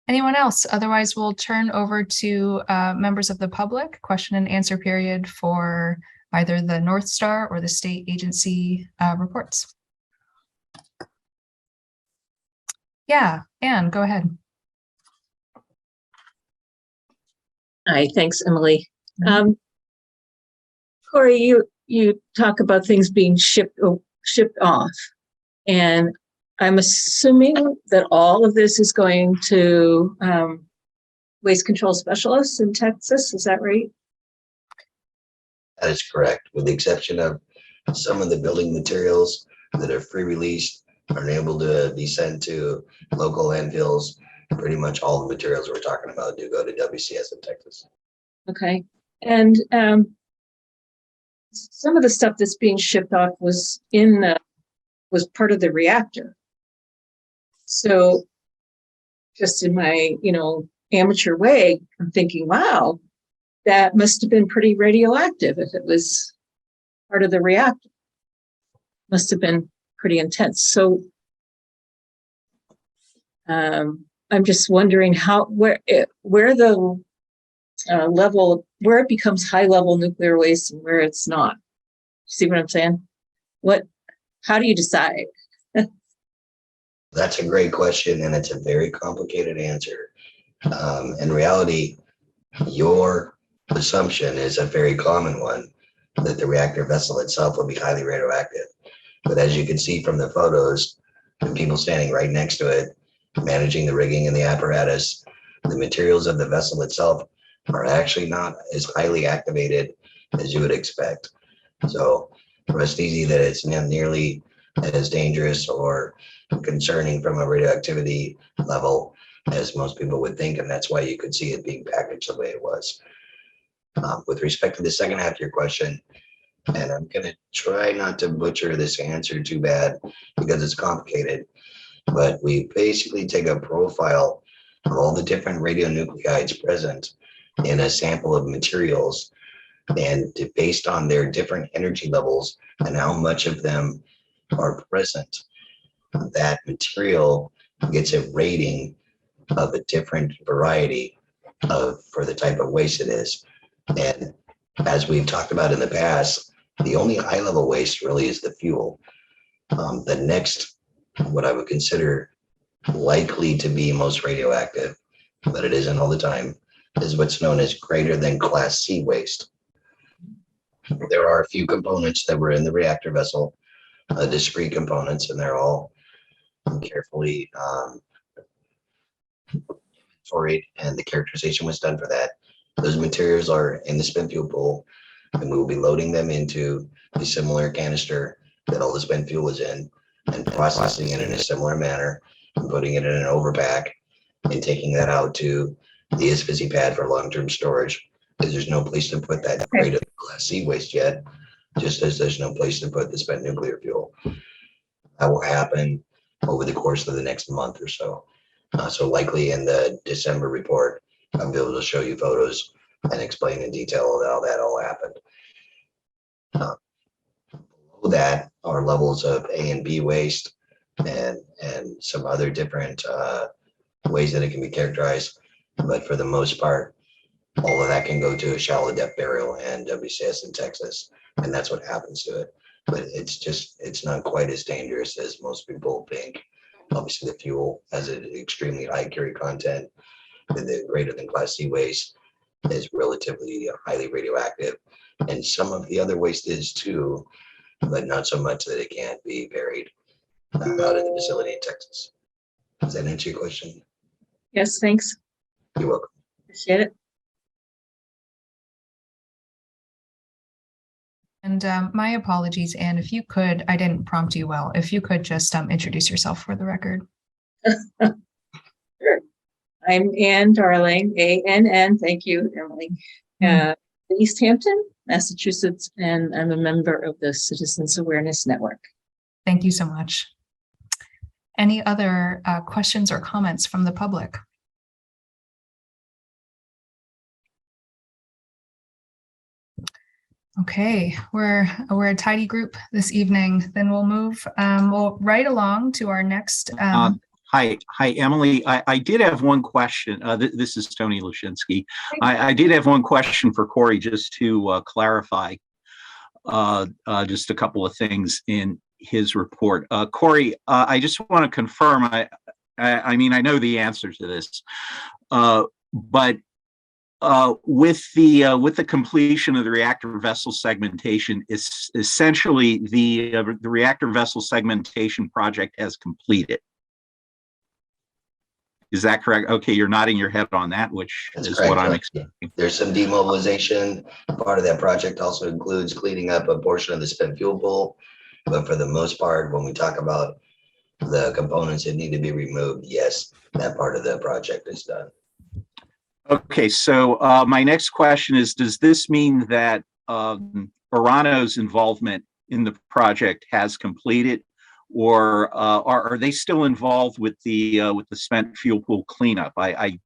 Anyone else? Otherwise, we'll turn over to members of the public, question and answer period for either the NorthStar or the state agency reports. Yeah, Anne, go ahead. Hi, thanks, Emily. Corey, you talk about things being shipped off, and I'm assuming that all of this is going to waste control specialists in Texas. Is that right? That is correct, with the exception of some of the building materials that are free released are able to be sent to local landfills. Pretty much all the materials we're talking about do go to WCS in Texas. Okay. And some of the stuff that's being shipped off was part of the reactor. So just in my, amateur way, I'm thinking, wow, that must have been pretty radioactive if it was part of the reactor. Must have been pretty intense. So I'm just wondering where the level, where it becomes high level nuclear waste and where it's not. See what I'm saying? How do you decide? That's a great question, and it's a very complicated answer. In reality, your assumption is a very common one, that the reactor vessel itself will be highly radioactive. But as you can see from the photos, and people standing right next to it, managing the rigging and the apparatus, the materials of the vessel itself are actually not as highly activated as you would expect. So rest easy that it's not nearly as dangerous or concerning from a radioactivity level as most people would think, and that's why you could see it being packaged the way it was. With respect to the second half of your question, and I'm going to try not to butcher this answer too bad because it's complicated, but we basically take a profile of all the different radionuclides present in a sample of materials, and based on their different energy levels and how much of them are present, that material gets a rating of a different variety for the type of waste it is. And as we've talked about in the past, the only high level waste really is the fuel. The next, what I would consider likely to be most radioactive, but it isn't all the time, is what's known as greater than Class C waste. There are a few components that were in the reactor vessel, discrete components, and they're all carefully inventoried, and the characterization was done for that. Those materials are in the spent fuel pool, and we will be loading them into a similar canister that all the spent fuel is in, and processing it in a similar manner, and putting it in an overpack, and taking that out to the ISFSI pad for long-term storage, because there's no place to put that greater than Class C waste yet, just as there's no place to put the spent nuclear fuel. That will happen over the course of the next month or so. So likely in the December report, I'll be able to show you photos and explain in detail how that all happened. Below that are levels of A and B waste and some other different ways that it can be characterized. But for the most part, all of that can go to a shallow depth burial and WCS in Texas. And that's what happens to it. But it's not quite as dangerous as most people think. Obviously, the fuel has an extremely high carry content. The greater than Class C waste is relatively highly radioactive. And some of the other waste is too, but not so much that it can't be buried out in the facility in Texas. Does that answer your question? Yes, thanks. You're welcome. Appreciate it. And my apologies, Anne, if you could, I didn't prompt you well, if you could just introduce yourself for the record. Sure. I'm Ann Darling, A-N-N, thank you, Emily. East Hampton, Massachusetts, and I'm a member of the Citizens Awareness Network. Thank you so much. Any other questions or comments from the public? Okay, we're a tidy group this evening. Then we'll move right along to our next. Hi, Emily. I did have one question. This is Tony Lushinsky. I did have one question for Corey, just to clarify just a couple of things in his report. Corey, I just want to confirm. I mean, I know the answer to this, but with the completion of the reactor vessel segmentation, is essentially the reactor vessel segmentation project has completed. Is that correct? Okay, you're nodding your head on that, which That's is correct. what I'm expecting. There's some demobilization. Part of that project also includes cleaning up a portion of the spent fuel pool. But for the most part, when we talk about the components that need to be removed, yes, that part of the project is done. Okay, so my next question is, does this mean that Orano's involvement in the project has completed, or are they still involved with the spent fuel pool cleanup? I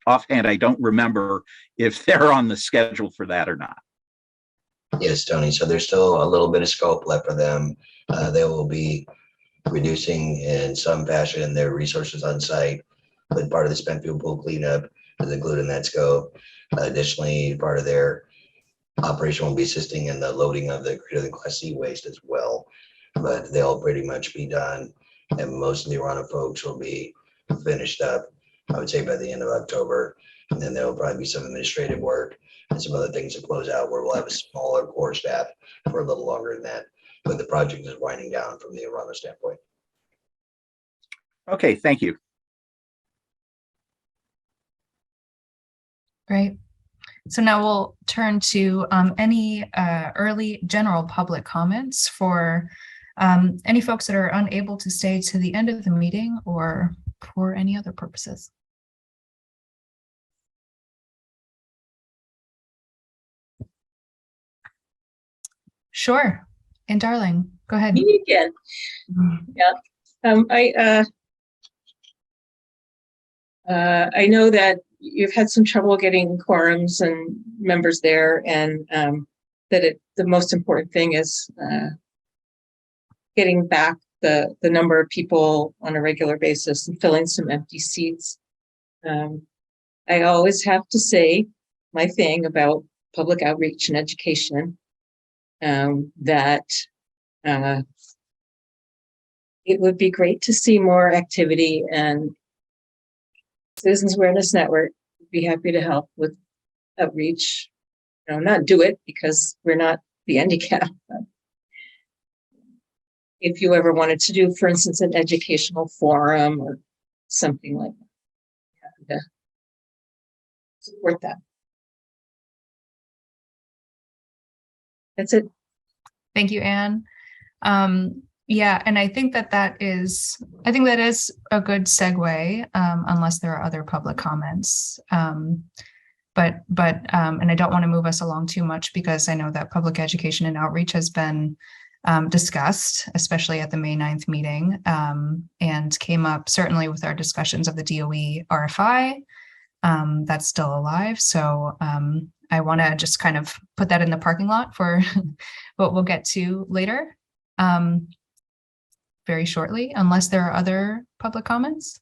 offhand, I don't remember if they're on the schedule for that or not. Yes, Tony. So there's still a little bit of scope left for them. They will be reducing in some fashion their resources on site, but part of the spent fuel pool cleanup is included in that scope. Additionally, part of their operation will be assisting in the loading of the greater than Class C waste as well. But they'll pretty much be done, and most of the Orano folks will be finished up, I would say, by the end of October. And then there'll probably be some administrative work and some other things to close out where we'll have a smaller core staff for a little longer than that. But the project is winding down from the Arana standpoint. Okay, thank you. Great. So now we'll turn to any early general public comments for any folks that are unable to stay to the end of the meeting or for any other purposes. Sure. And Darling, go ahead. Me again. Yeah. I know that you've had some trouble getting quorums and members there, and that the most important thing is getting back the number of people on a regular basis and filling some empty seats. I always have to say my thing about public outreach and education, that it would be great to see more activity, and Citizens Awareness Network would be happy to help with outreach. Not do it because we're not the NDCAP. But if you ever wanted to do, for instance, an educational forum or something like that, happy to support that. That's it. Thank you, Anne. Yeah, and I think that is a good segue, unless there are other public comments. But and I don't want to move us along too much because I know that public education and outreach has been discussed, especially at the May 9th meeting, and came up certainly with our discussions of the DOE RFI. That's still alive. So I want to just kind of put that in the parking lot for what we'll get to later. Very shortly, unless there are other public comments.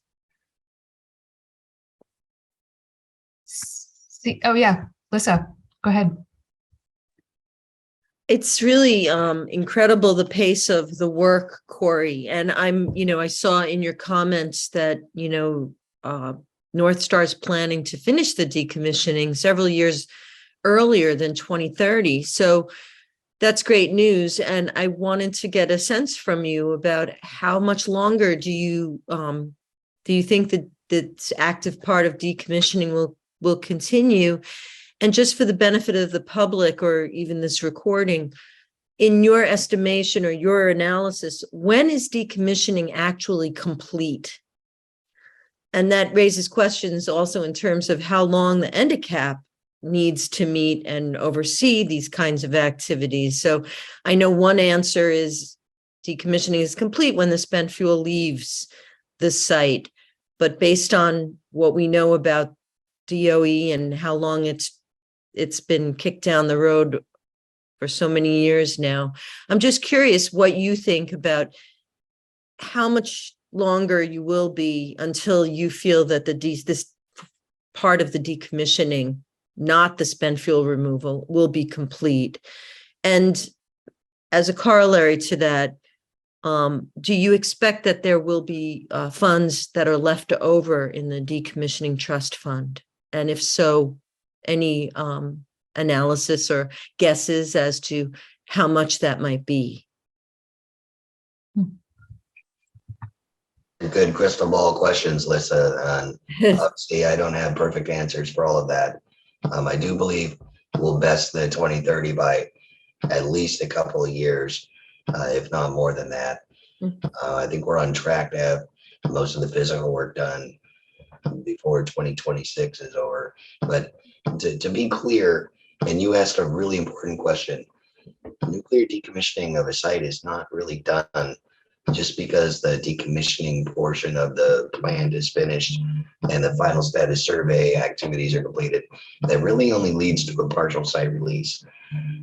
Oh yeah, Lisa, go ahead. It's really incredible, the pace of the work, Corey. And I saw in your comments that, NorthStar is planning to finish the decommissioning several years earlier than 2030. So that's great news. And I wanted to get a sense from you about how much longer do you think that this active part of decommissioning will continue? And just for the benefit of the public or even this recording, in your estimation or your analysis, when is decommissioning actually complete? And that raises questions also in terms of how long the NDCAP needs to meet and oversee these kinds of activities. So I know one answer is decommissioning is complete when the spent fuel leaves the site. But based on what we know about DOE and how long it's been kicked down the road for so many years now, I'm just curious what you think about how much longer you will be until you feel that this part of the decommissioning, not the spent fuel removal, will be complete. And as a corollary to that, do you expect that there will be funds that are left over in the decommissioning trust fund? And if so, any analysis or guesses as to how much that might be? Good crystal ball questions, Lisa. Obviously, I don't have perfect answers for all of that. I do believe we'll best the 2030 by at least a couple of years, if not more than that. I think we're on track to have most of the physical work done before 2026 is over. But to be clear, and you asked a really important question, nuclear decommissioning of a site is not really done just because the decommissioning portion of the plant is finished and the final status survey activities are completed. That really only leads to a partial site release.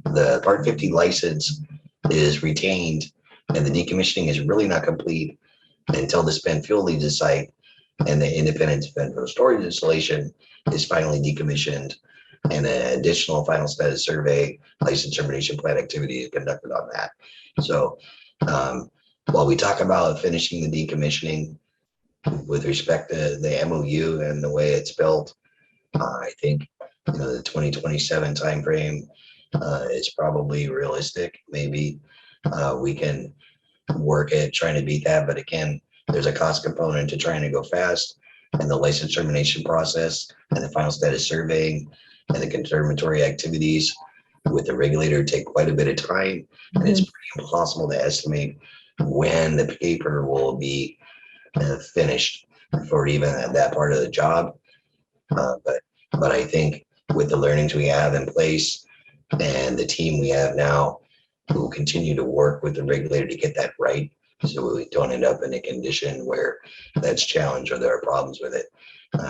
The Part 50 license is retained and the decommissioning is really not complete until the spent fuel leaves the site and the independent spent fuel storage installation is finally decommissioned and an additional final status survey license termination plan activity is conducted on that. So while we talk about finishing the decommissioning with respect to the MOU and the way it's built, I think the 2027 timeframe is probably realistic. Maybe we can work at trying to beat that, but again, there's a cost component to trying to go fast, and the license termination process and the final status surveying and the confirmatory activities with the regulator take quite a bit of time, and it's pretty impossible to estimate when the paper will be finished for even that part of the job. But I think with the learnings we have in place and the team we have now, we will continue to work with the regulator to get that right, so we don't end up in a condition where that's challenged or there are problems with it,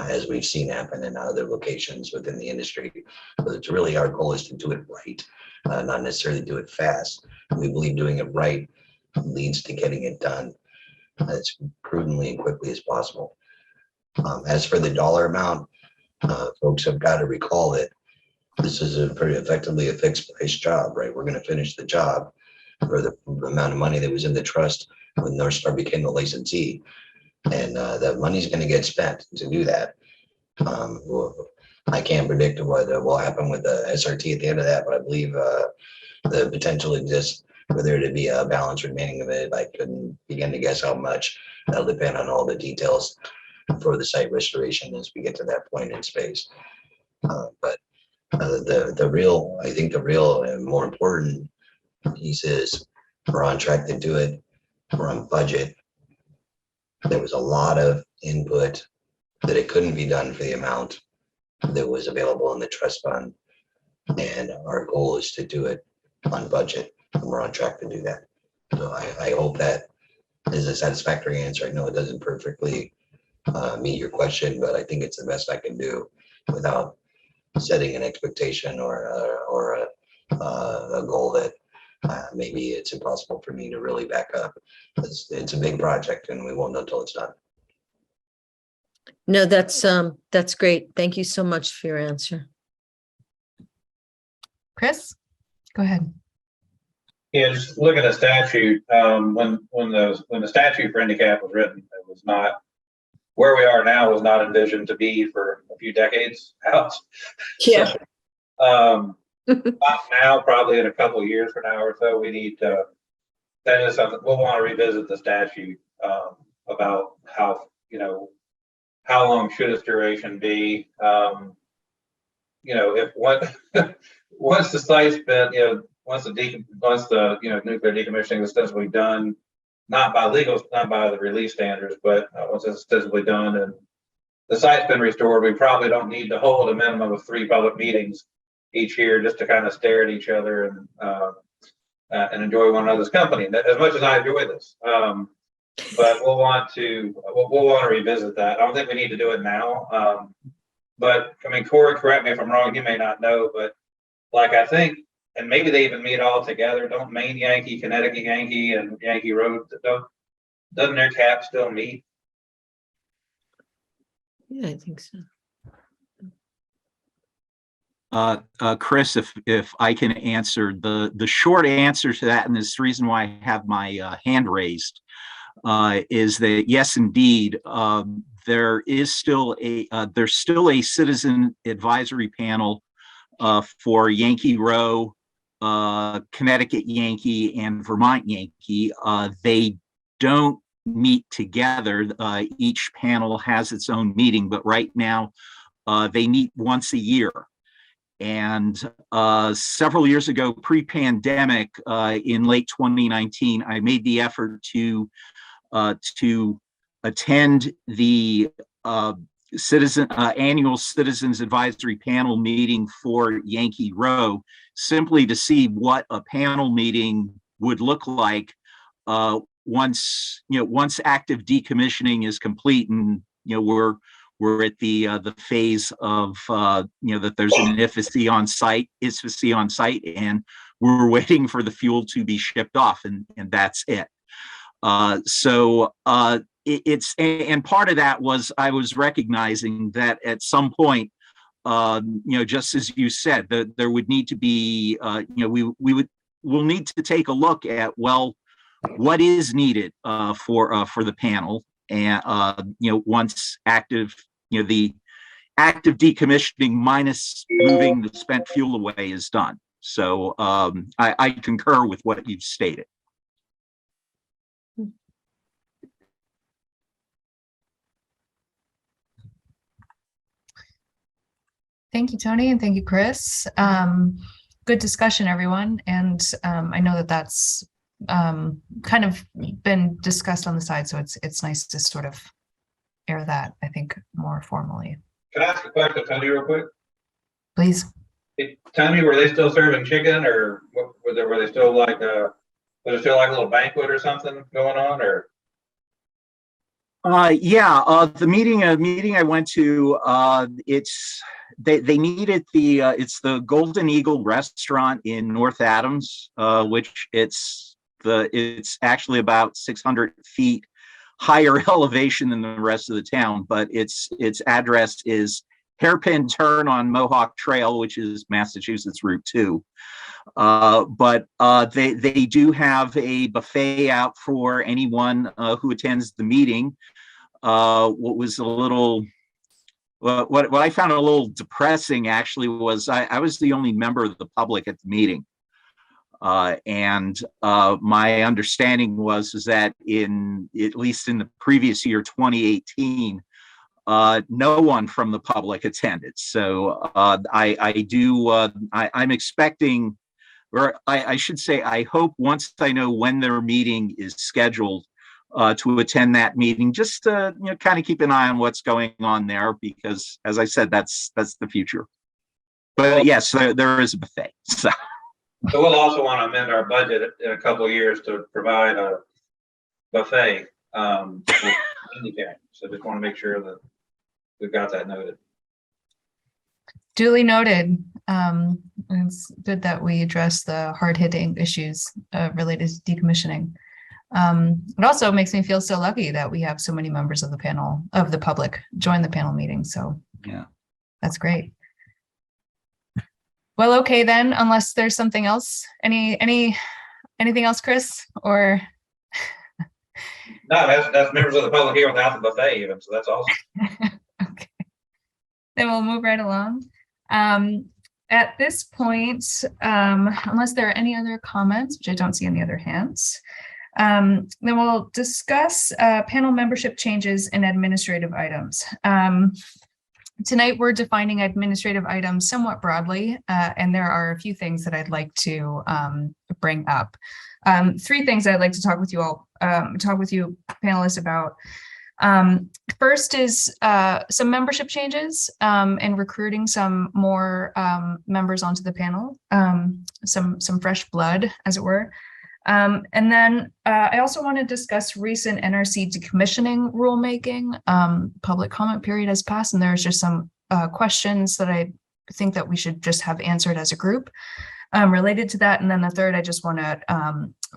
as we've seen happen in other locations within the industry. But it's really our goal is to do it right, not necessarily do it fast. We believe doing it right leads to getting it done as prudently and quickly as possible. As for the dollar amount, folks have got to recall that this is a pretty effectively a fixed price job, right? We're going to finish the job for the amount of money that was in the trust when NorthStar became the licensee, and that money's going to get spent to do that. I can't predict what will happen with the SRT at the end of that, but I believe the potential exists for there to be a balance remaining of it. I couldn't begin to guess how much. That'll depend on all the details for the site restoration as we get to that point in space. But the real, I think the real and more important piece is we're on track to do it. We're on budget. There was a lot of input that it couldn't be done for the amount that was available in the trust fund. And our goal is to do it on budget, and we're on track to do that. So I hope that is a satisfactory answer. I know it doesn't perfectly meet your question, but I think it's the best I can do without setting an expectation or a goal that maybe it's impossible for me to really back up. It's a big project, and we won't know until it's done. No, that's great. Thank you so much for your answer. Chris, go ahead. Yeah, just look at the statute. When the statute for NDCAP was written, it was not where we are now, was not envisioned to be for a few decades out. Yeah. So, not now, probably in a couple of years from now or so, we need to. That is something we'll want to revisit the statute about how long should its duration be. If once the site's been once the nuclear decommissioning is ostensibly done, not by the release standards, but once it's ostensibly done and the site's been restored, we probably don't need to hold a minimum of 3 public meetings each year just to kind of stare at each other and enjoy one another's company. As much as I enjoy this, but we'll want to revisit that. I don't think we need to do it now. But I mean, Corey, correct me if I'm wrong. You may not know, but I think. And maybe they even meet all together. Don't Maine Yankee, Connecticut Yankee, and Yankee Road, doesn't their cap still meet? Yeah, I think so. Chris, if I can answer the short answer to that, and this is the reason why I have my hand raised, is that yes, indeed, there's still a citizen advisory panel for Yankee Row, Connecticut Yankee, and Vermont Yankee. They don't meet together. Each panel has its own meeting, but right now they meet once a year. And several years ago, pre-pandemic, in late 2019, I made the effort to attend the annual Citizens Advisory Panel meeting for Yankee Row, simply to see what a panel meeting would look like once active decommissioning is complete, and we're at the phase of that there's an ISFC on site, and we're waiting for the fuel to be shipped off, and that's it. It's and part of that was I was recognizing that at some point, just as you said, that there would need to be, we'll need to take a look at, well, what is needed for the panel, and once active, the active decommissioning minus moving the spent fuel away is done. So I concur with what you've stated. Thank you, Tony, and thank you, Chris. Good discussion, everyone. And I know that that's kind of been discussed on the side, so it's nice to sort of air that, I think, more formally. Can I ask a question, Tony, real quick? Please. Tell me, were they still serving chicken, or were they still like was it still like a little banquet or something going on, or? The meeting I went to, they needed it's the Golden Eagle restaurant in North Adams, which it's actually about 600 feet higher elevation than the rest of the town, but its address is Hairpin Turn on Mohawk Trail, which is Massachusetts Route 2. But they do have a buffet out for anyone who attends the meeting. What was a little, what I found a little depressing actually was I was the only member of the public at the meeting. And my understanding was that at least in the previous year, 2018, no one from the public attended. So I'm expecting, or I should say, I hope once I know when their meeting is scheduled to attend that meeting, just to kind of keep an eye on what's going on there, because as I said, that's the future. But yes, there is a buffet. So we'll also want to amend our budget in a couple of years to provide a buffet. So just want to make sure that we've got that noted. Duly noted. It's good that we address the hard-hitting issues related to decommissioning. It also makes me feel so lucky that we have so many members of the panel, of the public, join the panel meeting. So yeah, that's great. Well, okay then, unless there's something else, anything else, Chris, or? No, that's members of the public here without the buffet even, so that's awesome. Okay, then we'll move right along. At this point, unless there are any other comments, which I don't see any other hands, then we'll discuss panel membership changes and administrative items. Tonight, we're defining administrative items somewhat broadly, and there are a few things that I'd like to bring up. Three things I'd like to talk with you all, panelists, about. First is some membership changes and recruiting some more members onto the panel, some fresh blood, as it were. And then I also want to discuss recent NRC decommissioning rulemaking. Public comment period has passed, and there's just some questions that I think that we should just have answered as a group related to that. And then the third, I just want to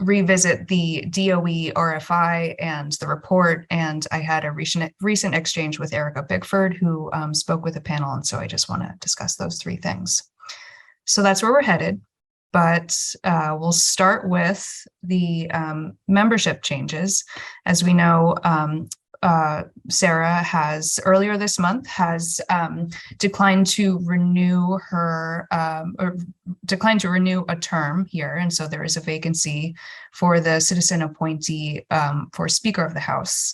revisit the DOE RFI and the report. And I had a recent exchange with Erica Bickford, who spoke with the panel. And so I just want to discuss those three things. So that's where we're headed. But we'll start with the membership changes. As we know, Sarah has earlier this month declined to renew her a term here, and so there is a vacancy for the citizen appointee for Speaker of the House.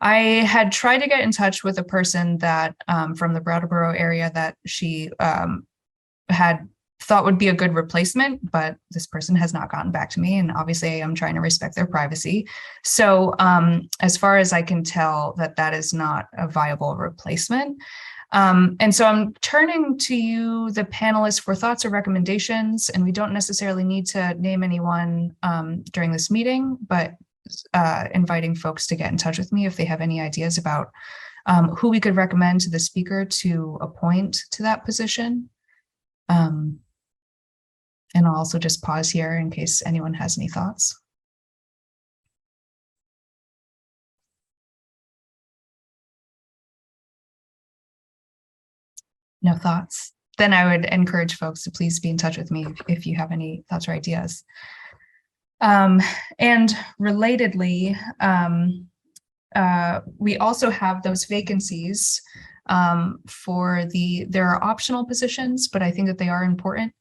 I had tried to get in touch with a person that from the Brattleboro area that she had thought would be a good replacement, but this person has not gotten back to me, and obviously I'm trying to respect their privacy. So as far as I can tell, that is not a viable replacement. And so I'm turning to you, the panelists, for thoughts or recommendations, and we don't necessarily need to name anyone during this meeting, but inviting folks to get in touch with me if they have any ideas about who we could recommend to the speaker to appoint to that position. And I'll also just pause here in case anyone has any thoughts. No thoughts? Then I would encourage folks to please be in touch with me if you have any thoughts or ideas. And relatedly, we also have those vacancies there are optional positions, but I think that they are important.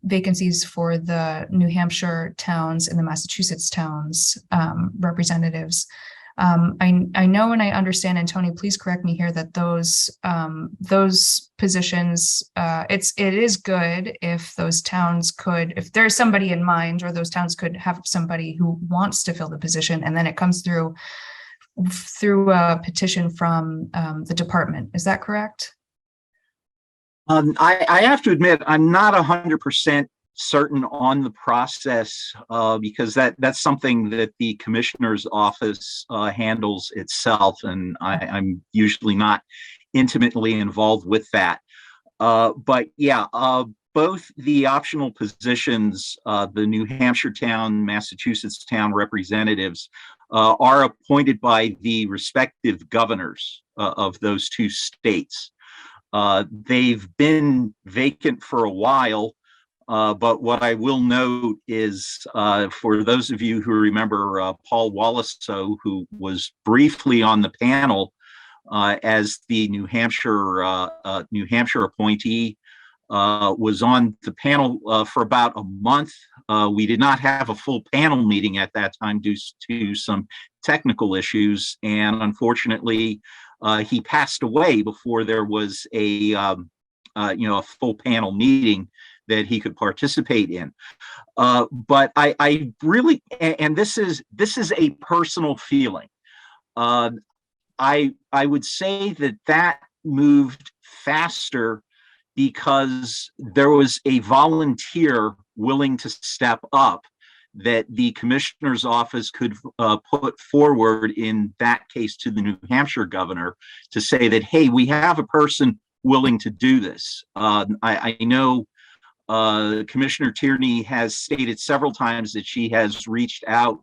Vacancies for the New Hampshire towns and the Massachusetts towns representatives. I know and I understand, and Tony, please correct me here, that those positions, it is good if those towns could, if there's somebody in mind, or those towns could have somebody who wants to fill the position, and then it comes through a petition from the department. Is that correct? I have to admit, I'm not 100% certain on the process because that's something that the commissioner's office handles itself, and I'm usually not intimately involved with that. But yeah, both the optional positions, the New Hampshire town, Massachusetts town representatives are appointed by the respective governors of those two states. They've been vacant for a while, but what I will note is, for those of you who remember Paul Walliso, who was briefly on the panel as the New Hampshire appointee, was on the panel for about a month. We did not have a full panel meeting at that time due to some technical issues, and unfortunately, he passed away before there was a full panel meeting that he could participate in. But I really, and this is a personal feeling. I would say that moved faster because there was a volunteer willing to step up that the commissioner's office could put forward, in that case to the New Hampshire governor, to say that, hey, we have a person willing to do this. I know Commissioner Tierney has stated several times that she has reached out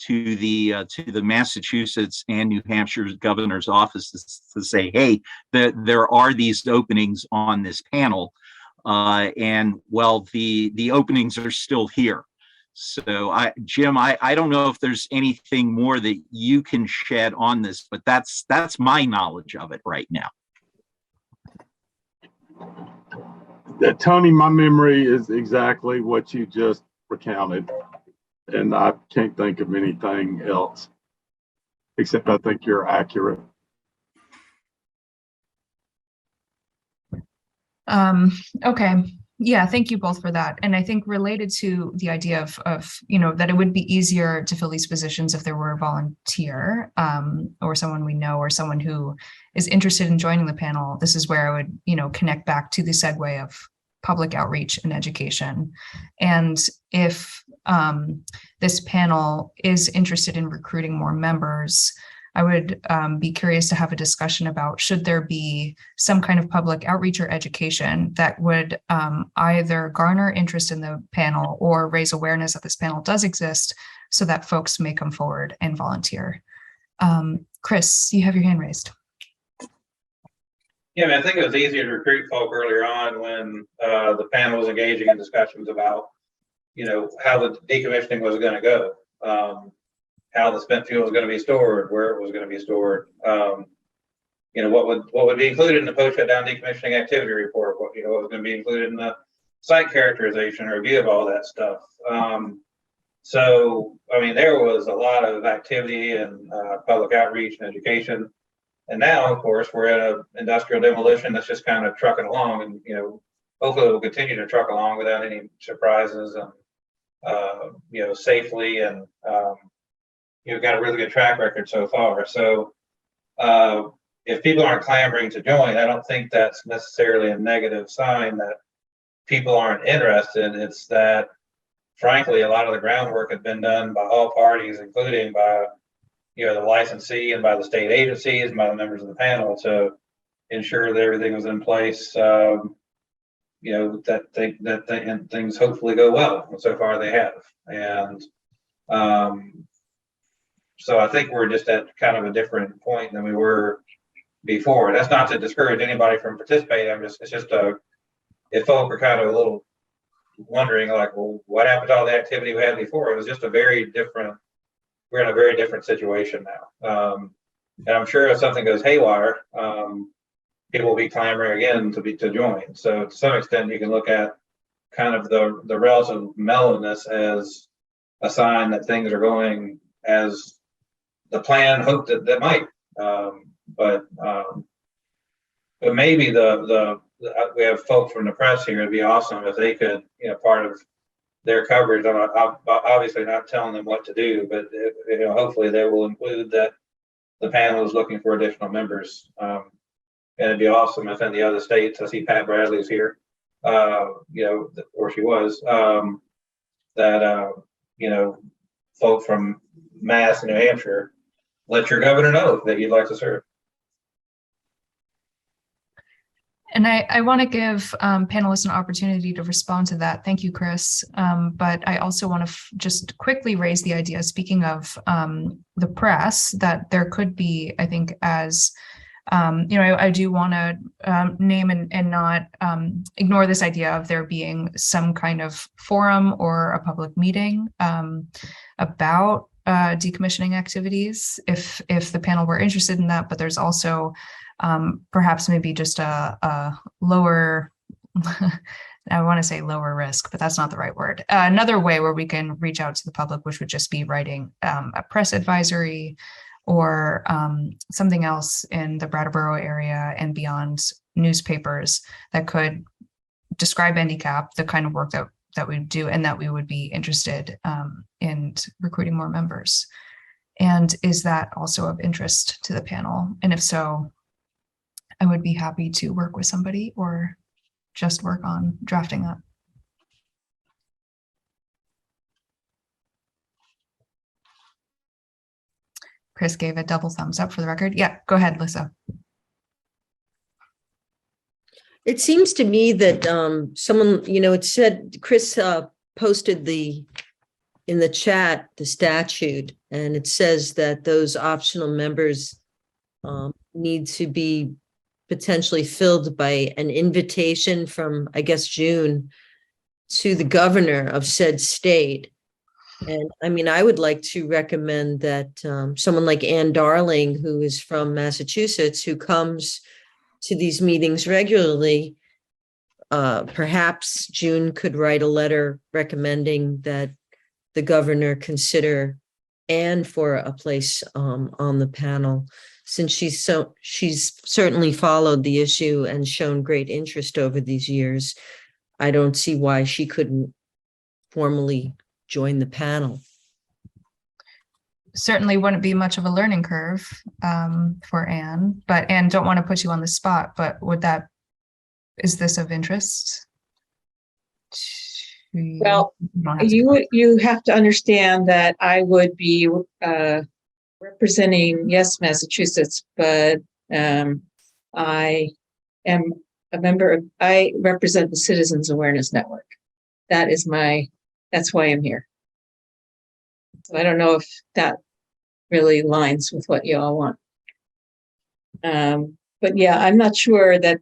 to the Massachusetts and New Hampshire governor's offices to say, hey, there are these openings on this panel, and well, the openings are still here. So Jim, I don't know if there's anything more that you can shed on this, but that's my knowledge of it right now. Tony, my memory is exactly what you just recounted, and I can't think of anything else, except I think you're accurate. Okay. Yeah, thank you both for that. And I think related to the idea of that it would be easier to fill these positions if there were a volunteer, or someone we know, or someone who is interested in joining the panel. This is where I would, connect back to the segue of public outreach and education. And if this panel is interested in recruiting more members, I would be curious to have a discussion about, should there be some kind of public outreach or education that would either garner interest in the panel or raise awareness that this panel does exist, so that folks may come forward and volunteer. Chris, you have your hand raised. Yeah, I think it was easier to recruit folk earlier on when the panel was engaging in discussions about, how the decommissioning was going to go. How the spent fuel was going to be stored, where it was going to be stored, what would be included in the post-shutdown decommissioning activity report, what was going to be included in the site characterization or review of all that stuff. So, there was a lot of activity and public outreach and education. And now, of course, we're at an industrial demolition that's just kind of trucking along, and hopefully it will continue to truck along without any surprises, and safely, and you've got a really good track record so far. So if people aren't clamoring to join, I don't think that's necessarily a negative sign that people aren't interested. It's that, frankly, a lot of the groundwork had been done by all parties, including by the licensee and by the state agencies and by the members of the panel, to ensure that everything was in place. That things hopefully go well. And so far they have. And so I think we're just at kind of a different point than we were before. That's not to discourage anybody from participating. If folk are kind of a little wondering, like, well, what happened to all the activity we had before? It was just we're in a very different situation now. And I'm sure if something goes haywire, people will be clamoring again to join. So to some extent, you can look at kind of the relative mellowness as a sign that things are going as the plan hoped that they might. But maybe we have folks from the press here. It'd be awesome if they could, part of their coverage. I'm obviously not telling them what to do, but hopefully they will include that the panel is looking for additional members. And it'd be awesome if in the other states, I see Pat Bradley's here, or she was, folk from Mass and New Hampshire, let your governor know that you'd like to serve. And I want to give panelists an opportunity to respond to that. Thank you, Chris. But I also want to just quickly raise the idea, speaking of the press, that there could be, I think, as I do want to name and not ignore this idea of there being some kind of forum or a public meeting about decommissioning activities, if the panel were interested in that. But there's also perhaps maybe just a lower, I want to say lower risk, but that's not the right word. Another way where we can reach out to the public, which would just be writing a press advisory or something else in the Brattleboro area and beyond, newspapers that could describe NDCAP, the kind of work that we do, and that we would be interested in recruiting more members. And is that also of interest to the panel? And if so, I would be happy to work with somebody or just work on drafting that. Chris gave a double thumbs up for the record. Yeah, go ahead, Lisa. It seems to me that someone, it said, Chris posted in the chat, the statute, and it says that those optional members need to be potentially filled by an invitation from, I guess, June to the governor of said state. And I mean, I would like to recommend that someone like Ann Darling, who is from Massachusetts, who comes to these meetings regularly, perhaps June could write a letter recommending that the governor consider Ann for a place on the panel, since she's certainly followed the issue and shown great interest over these years. I don't see why she couldn't formally join the panel. Certainly wouldn't be much of a learning curve for Anne, but Anne, don't want to put you on the spot, but is this of interest? Well, you have to understand that I would be representing, yes, Massachusetts, but I am a member I represent the Citizens Awareness Network. That's why I'm here. So I don't know if that really aligns with what you all want. But yeah, I'm not sure that,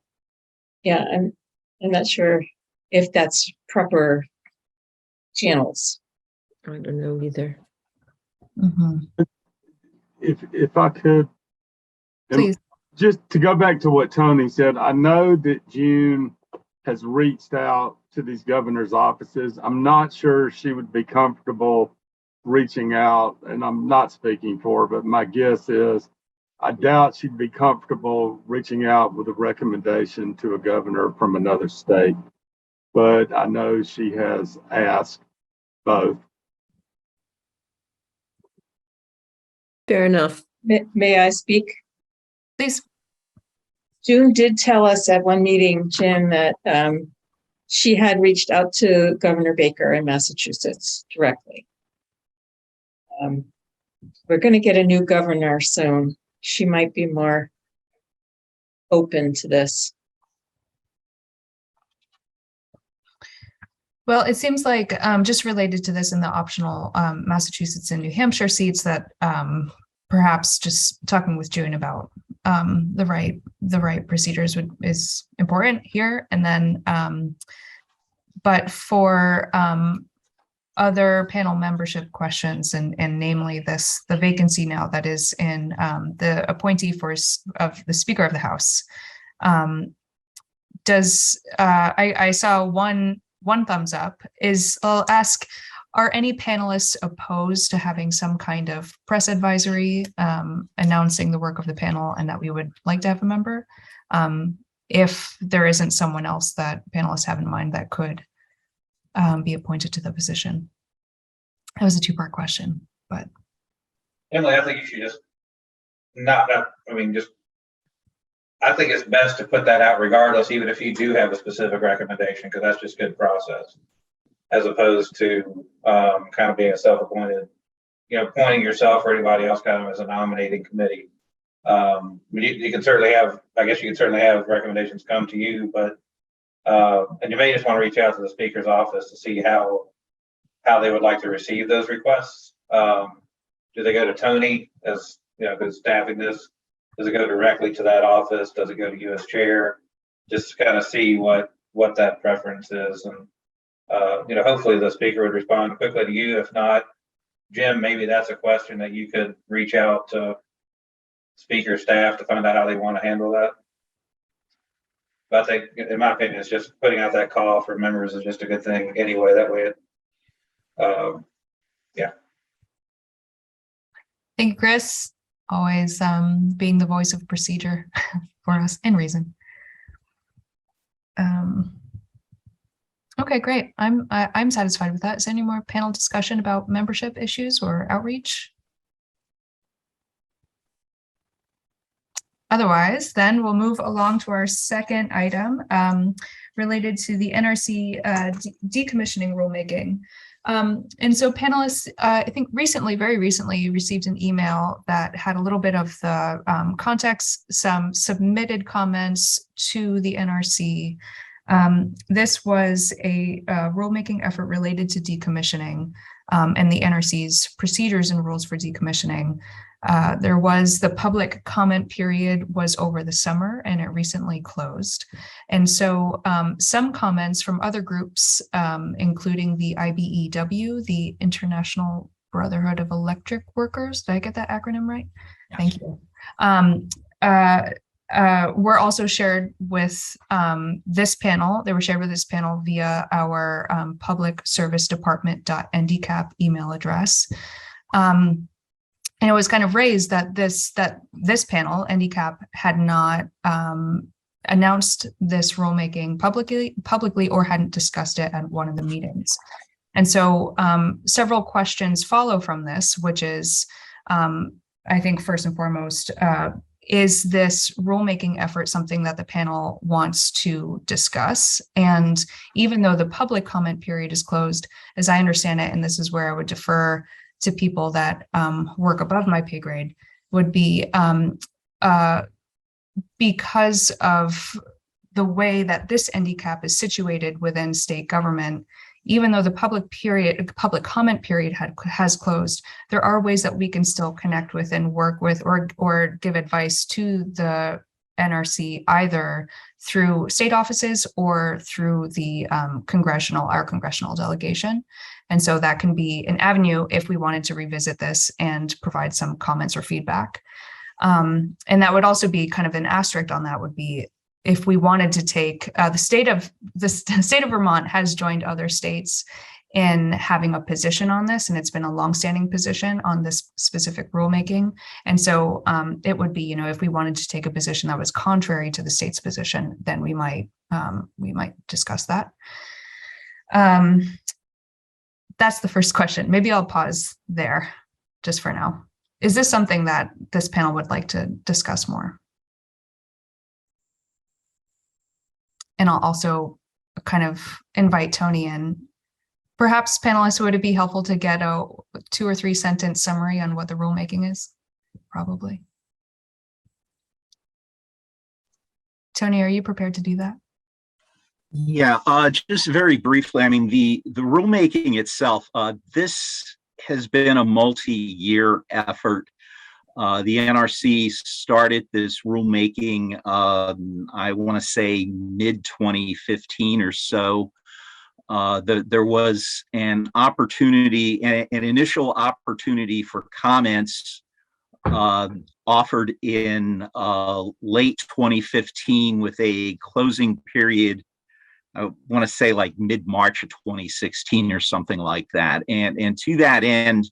I'm not sure if that's proper channels. I don't know either. Mm-hmm. If I could, please. Just to go back to what Tony said, I know that June has reached out to these governor's offices. I'm not sure she would be comfortable reaching out, and I'm not speaking for her, but my guess is I doubt she'd be comfortable reaching out with a recommendation to a governor from another state. But I know she has asked both. Fair enough. May I speak? Please. June did tell us at one meeting, Jim, that she had reached out to Governor Baker in Massachusetts directly. We're going to get a new governor soon. She might be more open to this. Well, it seems like just related to this in the optional Massachusetts and New Hampshire seats that perhaps just talking with June about the right procedures is important here. And then, but for other panel membership questions, and namely the vacancy now that is in the appointee of the Speaker of the House. I saw one thumbs up. I'll ask, are any panelists opposed to having some kind of press advisory announcing the work of the panel and that we would like to have a member? If there isn't someone else that panelists have in mind that could be appointed to the position. That was a two-part question, but. Emily, I think you should just I think it's best to put that out regardless, even if you do have a specific recommendation, because that's just good process, as opposed to kind of being a self-appointed, appointing yourself or anybody else kind of as a nominating committee. You can certainly have, recommendations come to you, but and you may just want to reach out to the Speaker's office to see how they would like to receive those requests. Do they go to Tony as who's staffing this? Does it go directly to that office? Does it go to you as chair? Just to kind of see what that preference is, and hopefully the Speaker would respond quickly to you. If not, Jim, maybe that's a question that you could reach out to Speaker staff to find out how they want to handle that. But I think, in my opinion, it's just putting out that call for members is just a good thing anyway. That way, yeah. Thank you, Chris. Always being the voice of procedure for us and reason. Okay, great. I'm satisfied with that. Is there any more panel discussion about membership issues or outreach? Otherwise, then we'll move along to our second item related to the NRC decommissioning rulemaking. And so panelists, I think very recently received an email that had a little bit of the context, some submitted comments to the NRC. This was a rulemaking effort related to decommissioning and the NRC's procedures and rules for decommissioning. There was the public comment period was over the summer and it recently closed. And so some comments from other groups, including the IBEW, the International Brotherhood of Electric Workers. Did I get that acronym right? Yes. Thank you. Were also shared with this panel. They were shared with this panel via our public service department.ndcap email address. And it was kind of raised that this panel, NDCAP, had not announced this rulemaking publicly or hadn't discussed it at one of the meetings. And so several questions follow from this, which is, I think first and foremost, is this rulemaking effort something that the panel wants to discuss? And even though the public comment period is closed, as I understand it, and this is where I would defer to people that work above my pay grade, would be because of the way that this NDCAP is situated within state government. Even though the public comment period has closed, there are ways that we can still connect with and work with or give advice to the NRC, either through state offices or through the our congressional delegation. And so that can be an avenue if we wanted to revisit this and provide some comments or feedback. And that would also be kind of an asterisk on that would be if we wanted to take the state of Vermont has joined other states in having a position on this, and it's been a longstanding position on this specific rulemaking. And so it would be, if we wanted to take a position that was contrary to the state's position, then we might discuss that. That's the first question. Maybe I'll pause there just for now. Is this something that this panel would like to discuss more? And I'll also kind of invite Tony in. Perhaps panelists, would it be helpful to get a 2 or 3 sentence summary on what the rulemaking is? Probably. Tony, are you prepared to do that? Yeah, just very briefly. I mean, the rulemaking itself, this has been a multi-year effort. The NRC started this rulemaking, I want to say mid-2015 or so. there was an opportunity, an initial opportunity for comments offered in late 2015 with a closing period, I want to say like mid-March of 2016 or something like that. And to that end,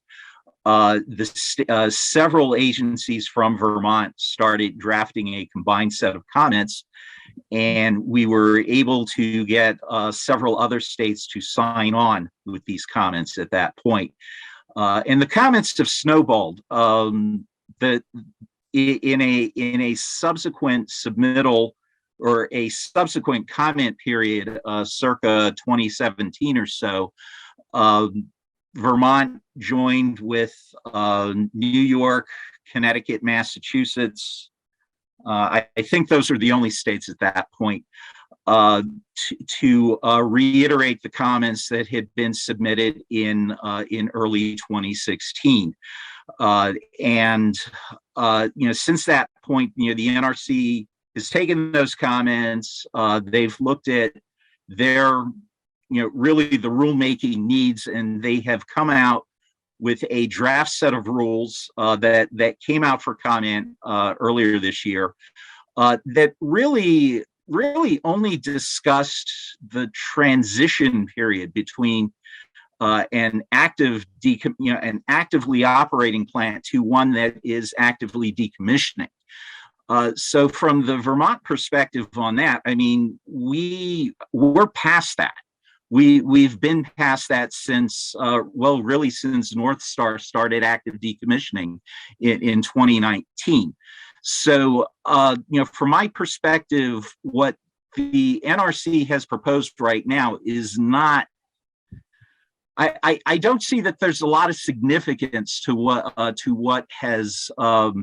several agencies from Vermont started drafting a combined set of comments, and we were able to get several other states to sign on with these comments at that point. And the comments have snowballed. In a subsequent submittal or a subsequent comment period, circa 2017 or so, Vermont joined with New York, Connecticut, Massachusetts. I think those are the only states at that point to reiterate the comments that had been submitted in early 2016. Since that point, the NRC has taken those comments. They've looked at their, really the rulemaking needs, and they have come out with a draft set of rules that came out for comment earlier this year that really only discussed the transition period between an actively operating plant to one that is actively decommissioning. So from the Vermont perspective on that, I mean, we're past that. We've been past that since, really since NorthStar started active decommissioning in 2019. So, from my perspective, what the NRC has proposed right now is not, I don't see that there's a lot of significance to what has, what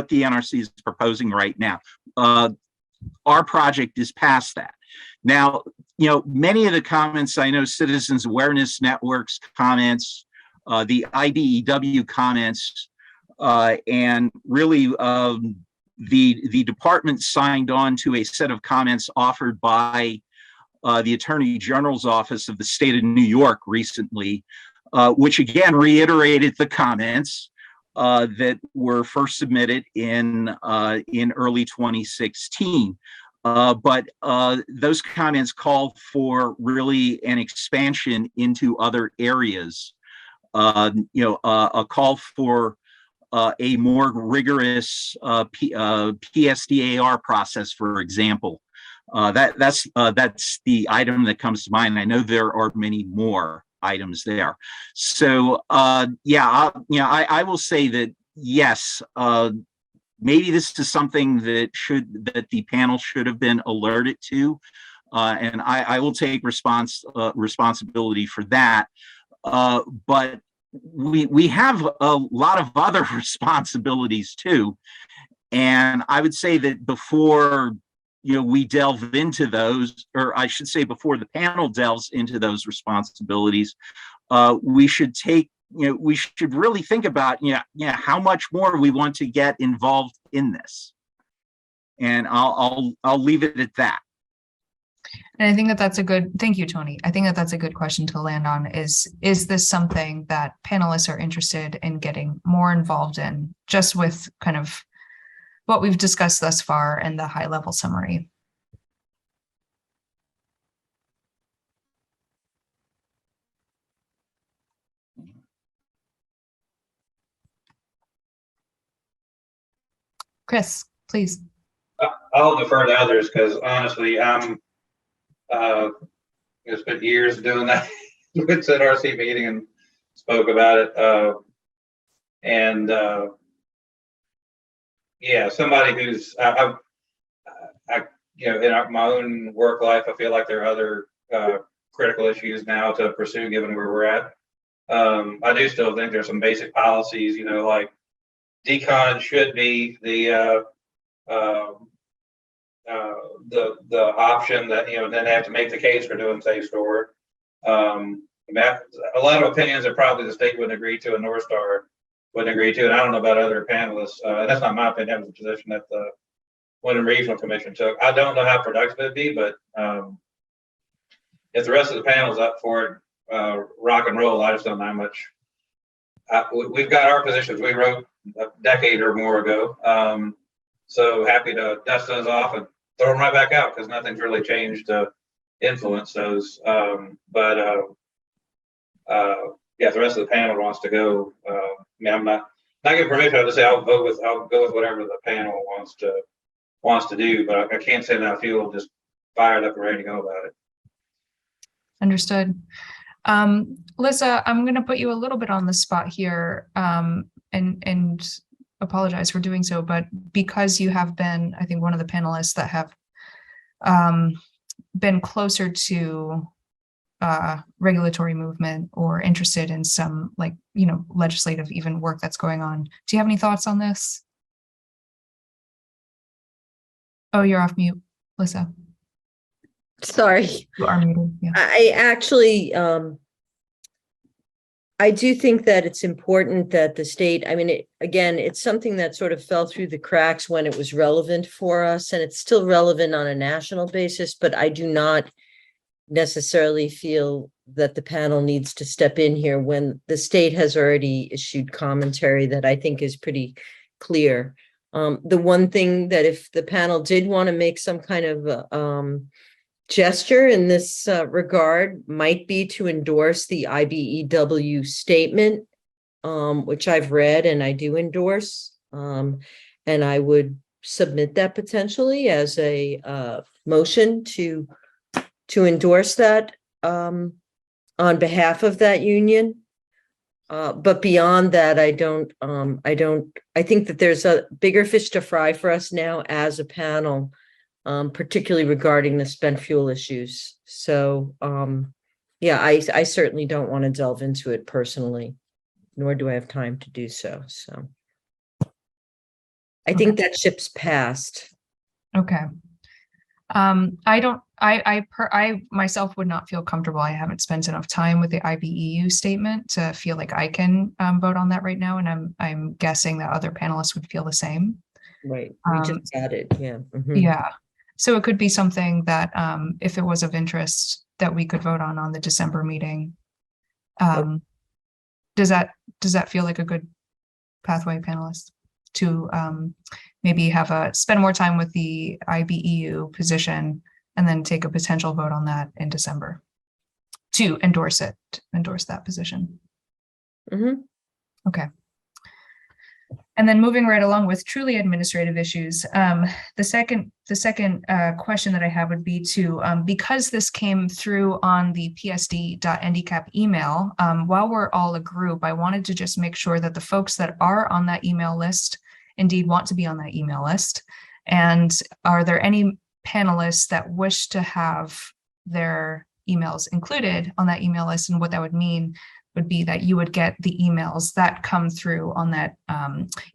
the NRC is proposing right now. Our project is past that. Now, many of the comments, I know Citizens Awareness Network's comments, the IBEW comments, and really the department signed on to a set of comments offered by the Attorney General's office of the state of New York recently, which again reiterated the comments that were first submitted in early 2016. But those comments call for really an expansion into other areas. A call for a more rigorous PSDAR process, for example. That's the item that comes to mind. I know there are many more items there. So I will say that yes, maybe this is something that the panel should have been alerted to, and I will take responsibility for that. But we have a lot of other responsibilities too, and I would say that before we delve into those, or I should say before the panel delves into those responsibilities, we should we should really think about how much more we want to get involved in this, and I'll leave it at that. And I think that that's a good, thank you, Tony. I think that that's a good question to land on is this something that panelists are interested in getting more involved in, just with kind of what we've discussed thus far and the high level summary? Chris, please. I'll defer to others because honestly, I'm spent years doing that. It's an RC meeting and spoke about it. Somebody who's in my own work life, I feel like there are other critical issues now to pursue given where we're at. I do still think there's some basic policies, like decon should be the option that, then they have to make the case for doing safe storage. A lot of opinions that probably the state wouldn't agree to and NorthStar wouldn't agree to, and I don't know about other panelists. That's not my opinion. That was the position that the Wyndham Regional Commission took. I don't know how productive it'd be, but if the rest of the panel's up for it, rock and roll. I just don't know how much. We've got our positions we wrote a decade or more ago. So happy to dust those off and throw them right back out because nothing's really changed to influence those. Yeah, if the rest of the panel wants to go, I mean, I'm not giving permission. I'll just say I'll go with whatever the panel wants to do, but I can't say that I feel just fired up and ready to go about it. Understood. Lisa, I'm going to put you a little bit on the spot here, and apologize for doing so, but because you have been, I think, one of the panelists that have been closer to regulatory movement or interested in some, like, legislative even work that's going on. Do you have any thoughts on this? Oh, you're off mute, Lisa. Sorry. You are muted. Yeah. I actually, I do think that it's important that the state, I mean, again, it's something that sort of fell through the cracks when it was relevant for us, and it's still relevant on a national basis, but I do not necessarily feel that the panel needs to step in here when the state has already issued commentary that I think is pretty clear. The one thing that if the panel did want to make some kind of gesture in this regard might be to endorse the IBEW statement, which I've read and I do endorse. And I would submit that potentially as a motion to endorse that on behalf of that union. But beyond that, I think that there's a bigger fish to fry for us now as a panel, particularly regarding the spent fuel issues. So, yeah, I certainly don't want to delve into it personally, nor do I have time to do so. So I think that ship's passed. Okay. I myself would not feel comfortable. I haven't spent enough time with the IBEU statement to feel like I can vote on that right now. And I'm guessing that other panelists would feel the same. Right. We just got it. Yeah. Mhm. Yeah. So it could be something that if it was of interest that we could vote on the December meeting. Does that feel like a good pathway, panelists, to maybe spend more time with the IBEU position and then take a potential vote on that in December to endorse that position? Mm-hmm. Okay. And then moving right along with truly administrative issues, the second question that I have would be because this came through on the psd.ndcap email, while we're all a group, I wanted to just make sure that the folks that are on that email list indeed want to be on that email list. And are there any panelists that wish to have their emails included on that email list? And what that would mean would be that you would get the emails that come through on that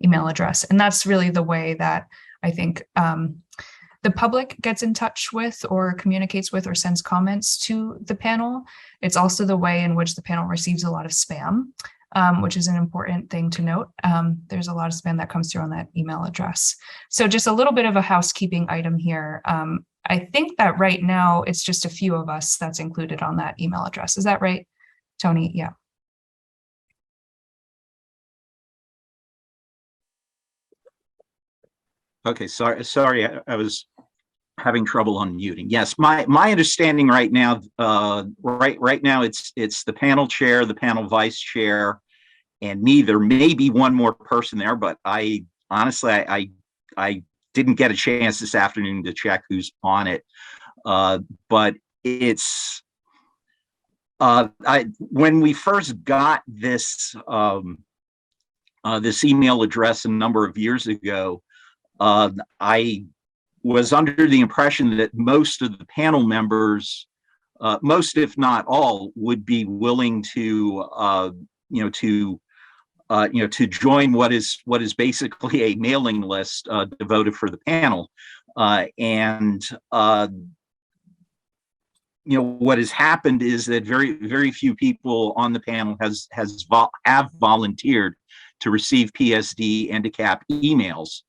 email address. And that's really the way that I think the public gets in touch with or communicates with or sends comments to the panel. It's also the way in which the panel receives a lot of spam, which is an important thing to note. There's a lot of spam that comes through on that email address. So just a little bit of a housekeeping item here. I think that right now it's just a few of us that's included on that email address. Is that right, Tony? Yeah. Okay, sorry, I was having trouble unmuting. Yes, my understanding right now, right now it's the panel chair, the panel vice chair, and me. There may be one more person there, but I honestly I didn't get a chance this afternoon to check who's on it. But it's when we first got this this email address a number of years ago, I was under the impression that most of the panel members, most if not all, would be willing to to join what is basically a mailing list devoted for the panel, and what has happened is that very few people on the panel have volunteered to receive PSD NDCAP emails.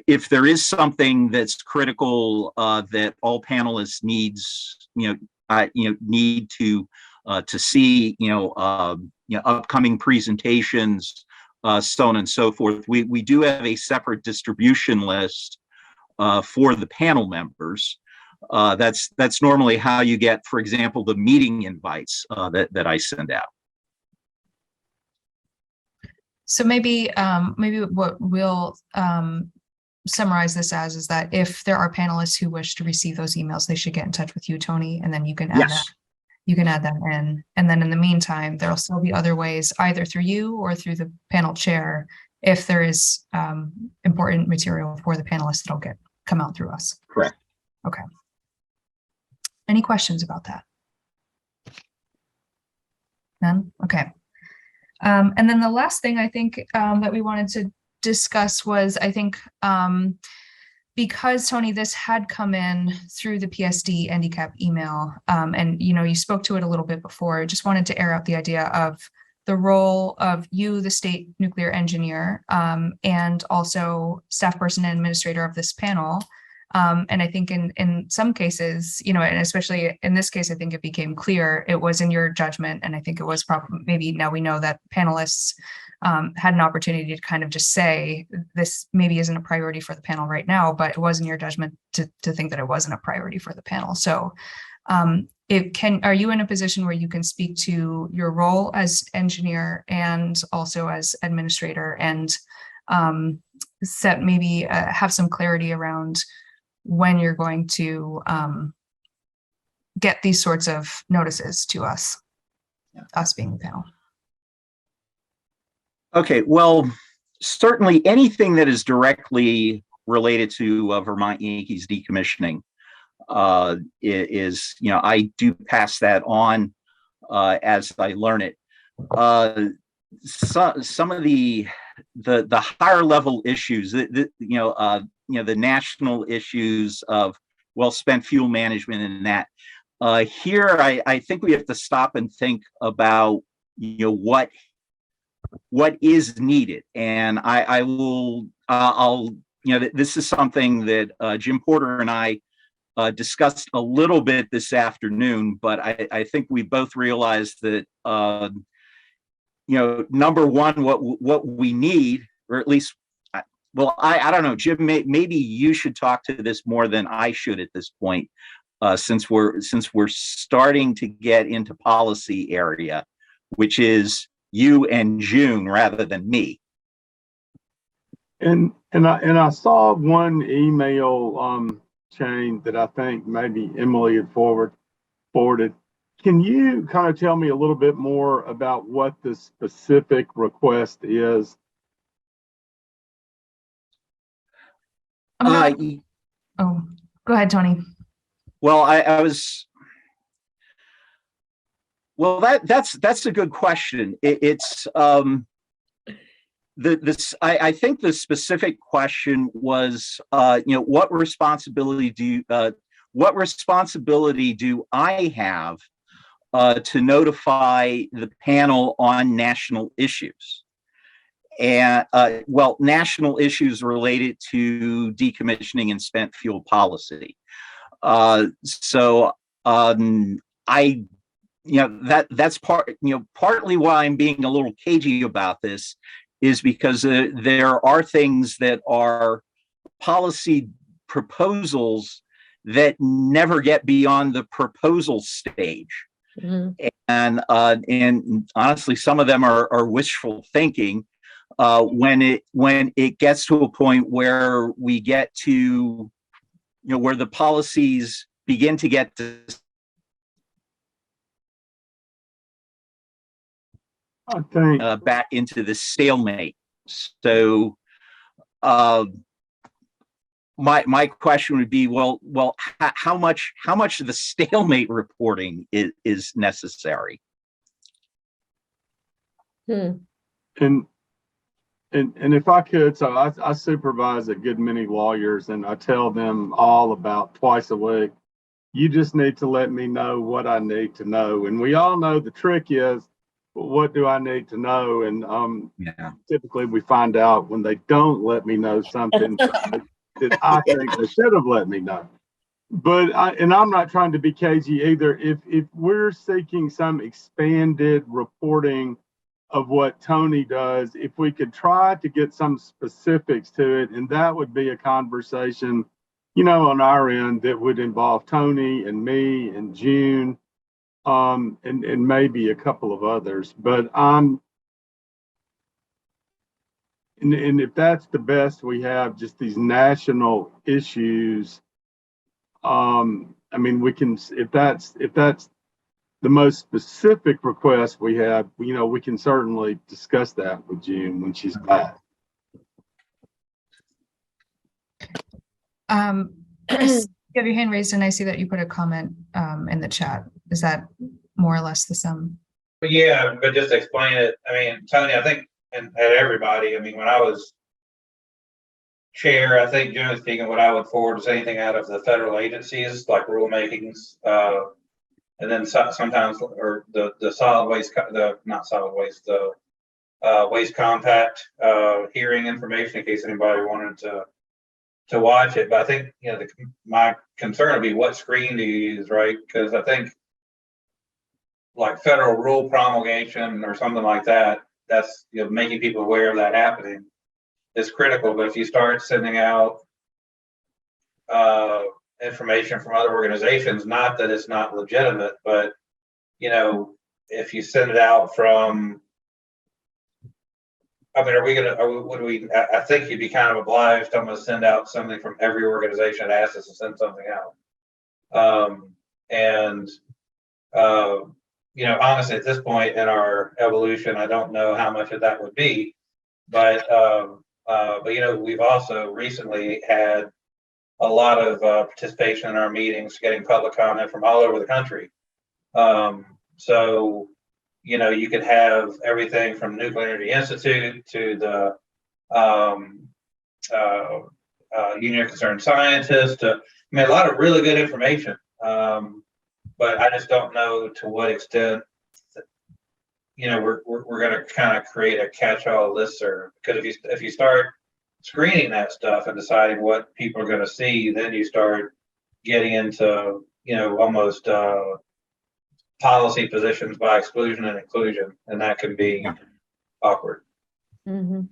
If there is something that's critical that all panelists need to see, upcoming presentations, so on and so forth. We do have a separate distribution list for the panel members. That's normally how you get, for example, the meeting invites that I send out. So maybe what we'll summarize this as is that if there are panelists who wish to receive those emails, they should get in touch with you, Tony, and then you can add that. You can add them in. And then in the meantime, there'll still be other ways, either through you or through the panel chair, if there is important material for the panelists that'll come out through us. Correct. Okay. Any questions about that? None? Okay. And then the last thing I think that we wanted to discuss was, I think, because Tony, this had come in through the PSD NDCAP email, and you spoke to it a little bit before. Just wanted to air out the idea of the role of you, the state nuclear engineer, and also staff person and administrator of this panel. And I think in some cases, and especially in this case, I think it became clear it was in your judgment. And I think it was probably, maybe now we know that panelists had an opportunity to kind of just say, this maybe isn't a priority for the panel right now, but it was in your judgment to think that it wasn't a priority for the panel. So are you in a position where you can speak to your role as engineer and also as administrator and have some clarity around when you're going to get these sorts of notices to us, us being the panel? Okay, well, certainly anything that is directly related to Vermont Yankees decommissioning is, I do pass that on as I learn it. Some of the higher level issues, the national issues of well-spent fuel management and that. Here, I think we have to stop and think about what is needed, and this is something that Jim Porter and I discussed a little bit this afternoon, but I think we both realized that number one, what we need, or at least, well, I don't know, Jim, maybe you should talk to this more than I should at this point, since we're starting to get into policy area, which is you and June rather than me. And I saw one email chain that I think maybe Emily had forwarded. Can you kind of tell me a little bit more about what the specific request is? Oh, go ahead, Tony. Well, well, that's a good question. I think the specific question was, what responsibility do I have to notify the panel on national issues? And national issues related to decommissioning and spent fuel policy. That's partly why I'm being a little cagey about this, is because there are things that are policy proposals that never get beyond the proposal stage. Mm-hmm. And honestly, some of them are wishful thinking. When it gets to a point where we get to, where the policies begin to get to back into the stalemate. So my question would be, well, how much of the stalemate reporting is necessary? And if I could, so I supervise a good many lawyers, and I tell them all about twice a week, you just need to let me know what I need to know. And we all know the trick is, what do I need to know? And typically we find out when they don't let me know something that I think they should have let me know. But I'm not trying to be cagey either. If we're seeking some expanded reporting of what Tony does, if we could try to get some specifics to it, and that would be a conversation, on our end that would involve Tony and me and June, and maybe a couple of others. But and if that's the best we have, just these national issues. We can, if that's the most specific request we have, we can certainly discuss that with June when she's back. Chris, you have your hand raised and I see that you put a comment in the chat. Is that more or less the sum? But yeah, but just to explain it, Tony, I think, and everybody, when I was chair, I think generally speaking, what I would forward is anything out of the federal agencies like rulemakings, and then sometimes, or the solid waste, waste compact hearing information in case anybody wanted to watch it. But I think my concern would be what screen do you use, right? Because I think like federal rule promulgation or something like that, that's making people aware of that happening is critical. But if you start sending out information from other organizations, not that it's not legitimate, but if you send it out from, I think you'd be kind of obliged to almost send out something from every organization that asks us to send something out. Honestly, at this point in our evolution, I don't know how much of that would be, but we've also recently had a lot of participation in our meetings, getting public comment from all over the country. You could have everything from Nuclear Energy Institute to the Union of Concerned Scientists to, a lot of really good information. But I just don't know to what extent, we're going to kind of create a catch-all listserv. Because if you start screening that stuff and deciding what people are going to see, then you start getting into, almost policy positions by exclusion and inclusion, and that can be awkward. Mm-hmm.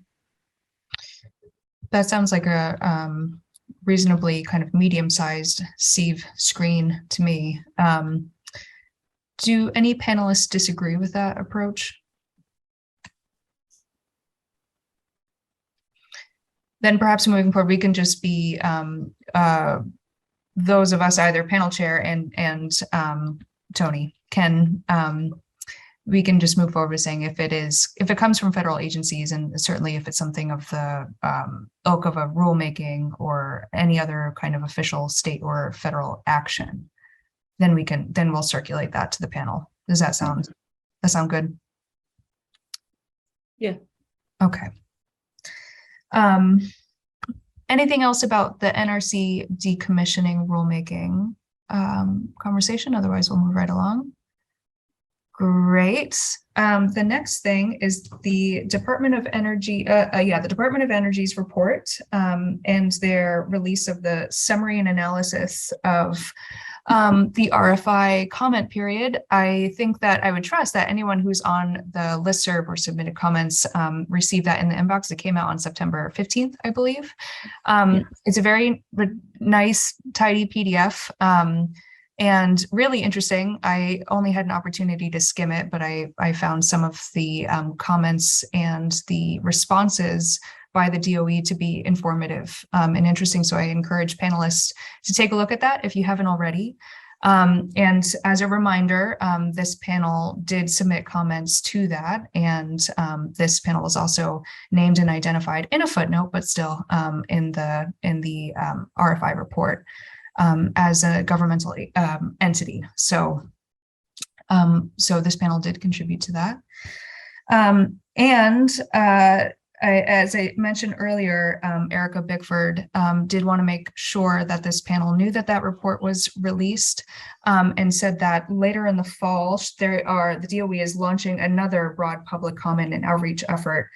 That sounds like a reasonably kind of medium-sized sieve screen to me. Do any panelists disagree with that approach? Then perhaps moving forward, we can just be those of us, either panel chair and Tony, we can just move forward with saying if it comes from federal agencies, and certainly if it's something of the ilk of a rulemaking or any other kind of official state or federal action, then we'll circulate that to the panel. Does that sound good? Yeah. Okay. Anything else about the NRC decommissioning rulemaking conversation? Otherwise, we'll move right along. Great. The next thing is the Department of Energy, the Department of Energy's report and their release of the summary and analysis of the RFI comment period. I think that I would trust that anyone who's on the listserv or submitted comments received that in the inbox. It came out on September 15th, I believe. It's a very nice, tidy PDF. And really interesting. I only had an opportunity to skim it, but I found some of the comments and the responses by the DOE to be informative and interesting. So I encourage panelists to take a look at that if you haven't already. And as a reminder, this panel did submit comments to that. And this panel was also named and identified in a footnote, but still in the RFI report. As a governmental entity. So this panel did contribute to that. As I mentioned earlier, Erica Bickford did want to make sure that this panel knew that report was released and said that later in the fall, the DOE is launching another broad public comment and outreach effort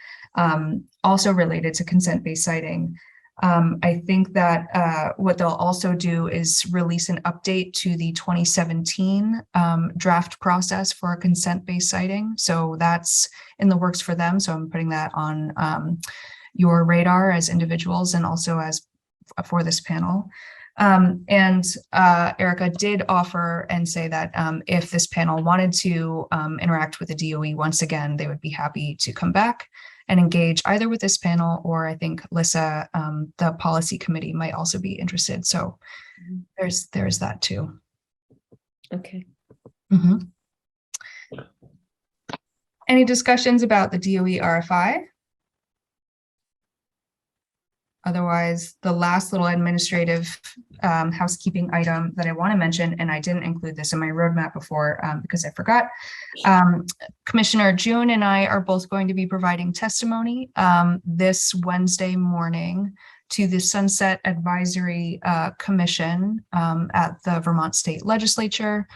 also related to consent-based siting. I think that what they'll also do is release an update to the 2017 draft process for a consent-based citing. So that's in the works for them. So I'm putting that on your radar as individuals and also as for this panel. Erica did offer and say that if this panel wanted to interact with the DOE once again, they would be happy to come back and engage either with this panel, or I think Lissa, the policy committee, might also be interested. So there's that too. Okay. Mm-hmm. Any discussions about the DOE RFI? Otherwise, the last little administrative housekeeping item that I want to mention, and I didn't include this in my roadmap before because I forgot. Commissioner June and I are both going to be providing testimony this Wednesday morning to the Sunset Advisory Commission at the Vermont State Legislature.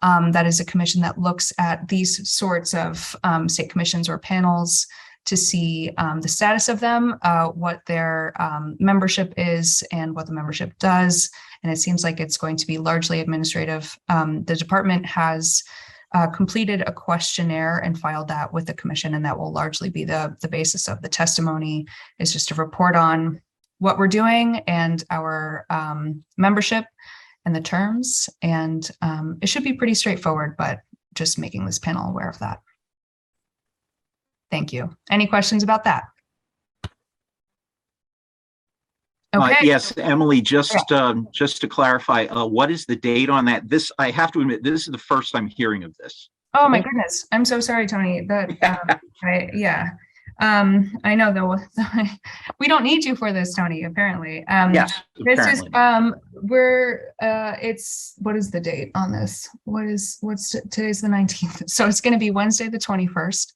That is a commission that looks at these sorts of state commissions or panels to see the status of them, what their membership is and what the membership does. And it seems like it's going to be largely administrative. The department has completed a questionnaire and filed that with the commission, and that will largely be the basis of the testimony. Is just a report on what we're doing and our membership and the terms. And it should be pretty straightforward, but just making this panel aware of that. Thank you. Any questions about that? Okay. Yes, Emily, just to clarify, what is the date on that? This, I have to admit, this is the first I'm hearing of this. Oh my goodness. I'm so sorry, Tony. That I know though. We don't need you for this, Tony, apparently. Yes, this apparently. is it's what is the date on this? Today's the 19th. So it's going to be Wednesday the 21st.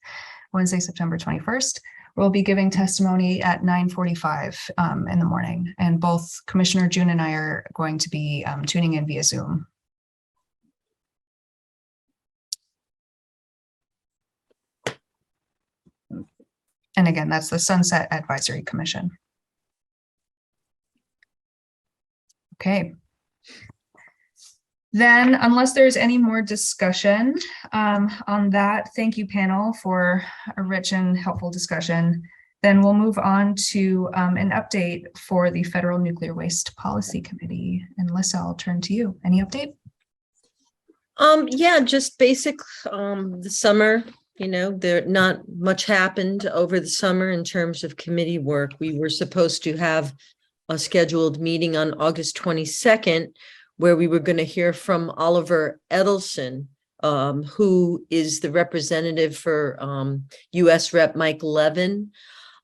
Wednesday, September 21st. We'll be giving testimony at 9:45 in the morning, and both Commissioner June and I are going to be tuning in via Zoom. And again, that's the Sunset Advisory Commission. Okay. Then, unless there's any more discussion on that, thank you, panel, for a rich and helpful discussion. Then we'll move on to an update for the Federal Nuclear Waste Policy Committee. And Lissa, I'll turn to you. Any update? Yeah, just basic. The summer, there not much happened over the summer in terms of committee work. We were supposed to have a scheduled meeting on August 22nd, where we were going to hear from Oliver Edelson, who is the representative for U.S. Rep. Mike Levin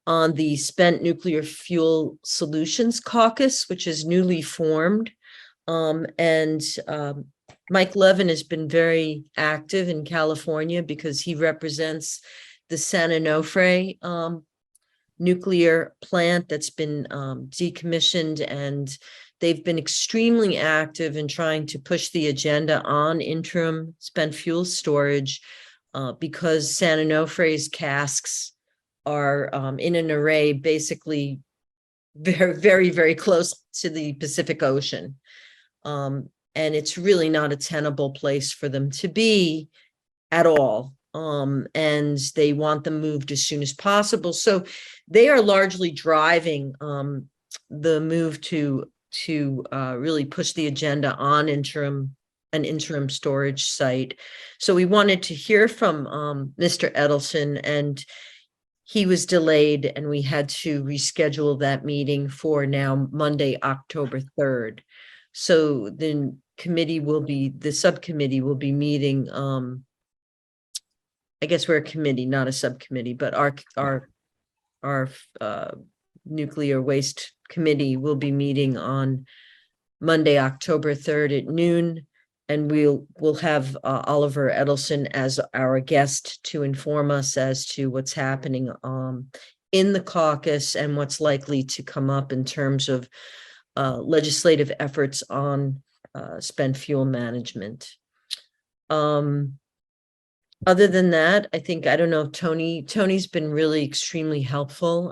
on the Spent Nuclear Fuel Solutions Caucus, which is newly formed. Mike Levin has been very active in California because he represents the San Onofre nuclear plant that's been decommissioned, and they've been extremely active in trying to push the agenda on interim spent fuel storage because San Onofre's casks are in an array basically very, very, very close to the Pacific Ocean. And it's really not a tenable place for them to be at all. And they want them moved as soon as possible. So they are largely driving the move to really push the agenda on an interim storage site. So we wanted to hear from Mr. Edelson, and he was delayed, and we had to reschedule that meeting for now Monday, October 3rd. So the subcommittee will be meeting. I guess we're a committee, not a subcommittee, but our nuclear waste committee will be meeting on Monday, October 3rd at noon, and we'll have Oliver Edelson as our guest to inform us as to what's happening in the caucus and what's likely to come up in terms of legislative efforts on spent fuel management. Other than that, I think, I don't know, Tony's been really extremely helpful.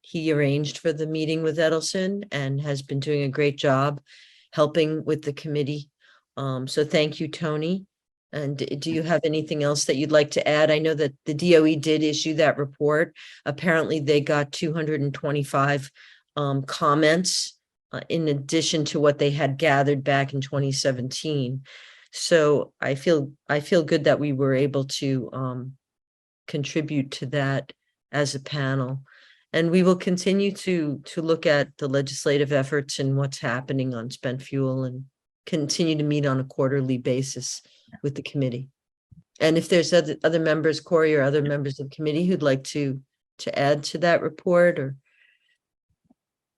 He arranged for the meeting with Edelson and has been doing a great job helping with the committee. So thank you, Tony. And do you have anything else that you'd like to add? I know that the DOE did issue that report. Apparently they got 225 comments in addition to what they had gathered back in 2017. So I feel good that we were able to contribute to that as a panel. And we will continue to look at the legislative efforts and what's happening on spent fuel and continue to meet on a quarterly basis with the committee. And if there's other members, Corey, or other members of the committee who'd like to add to that report, or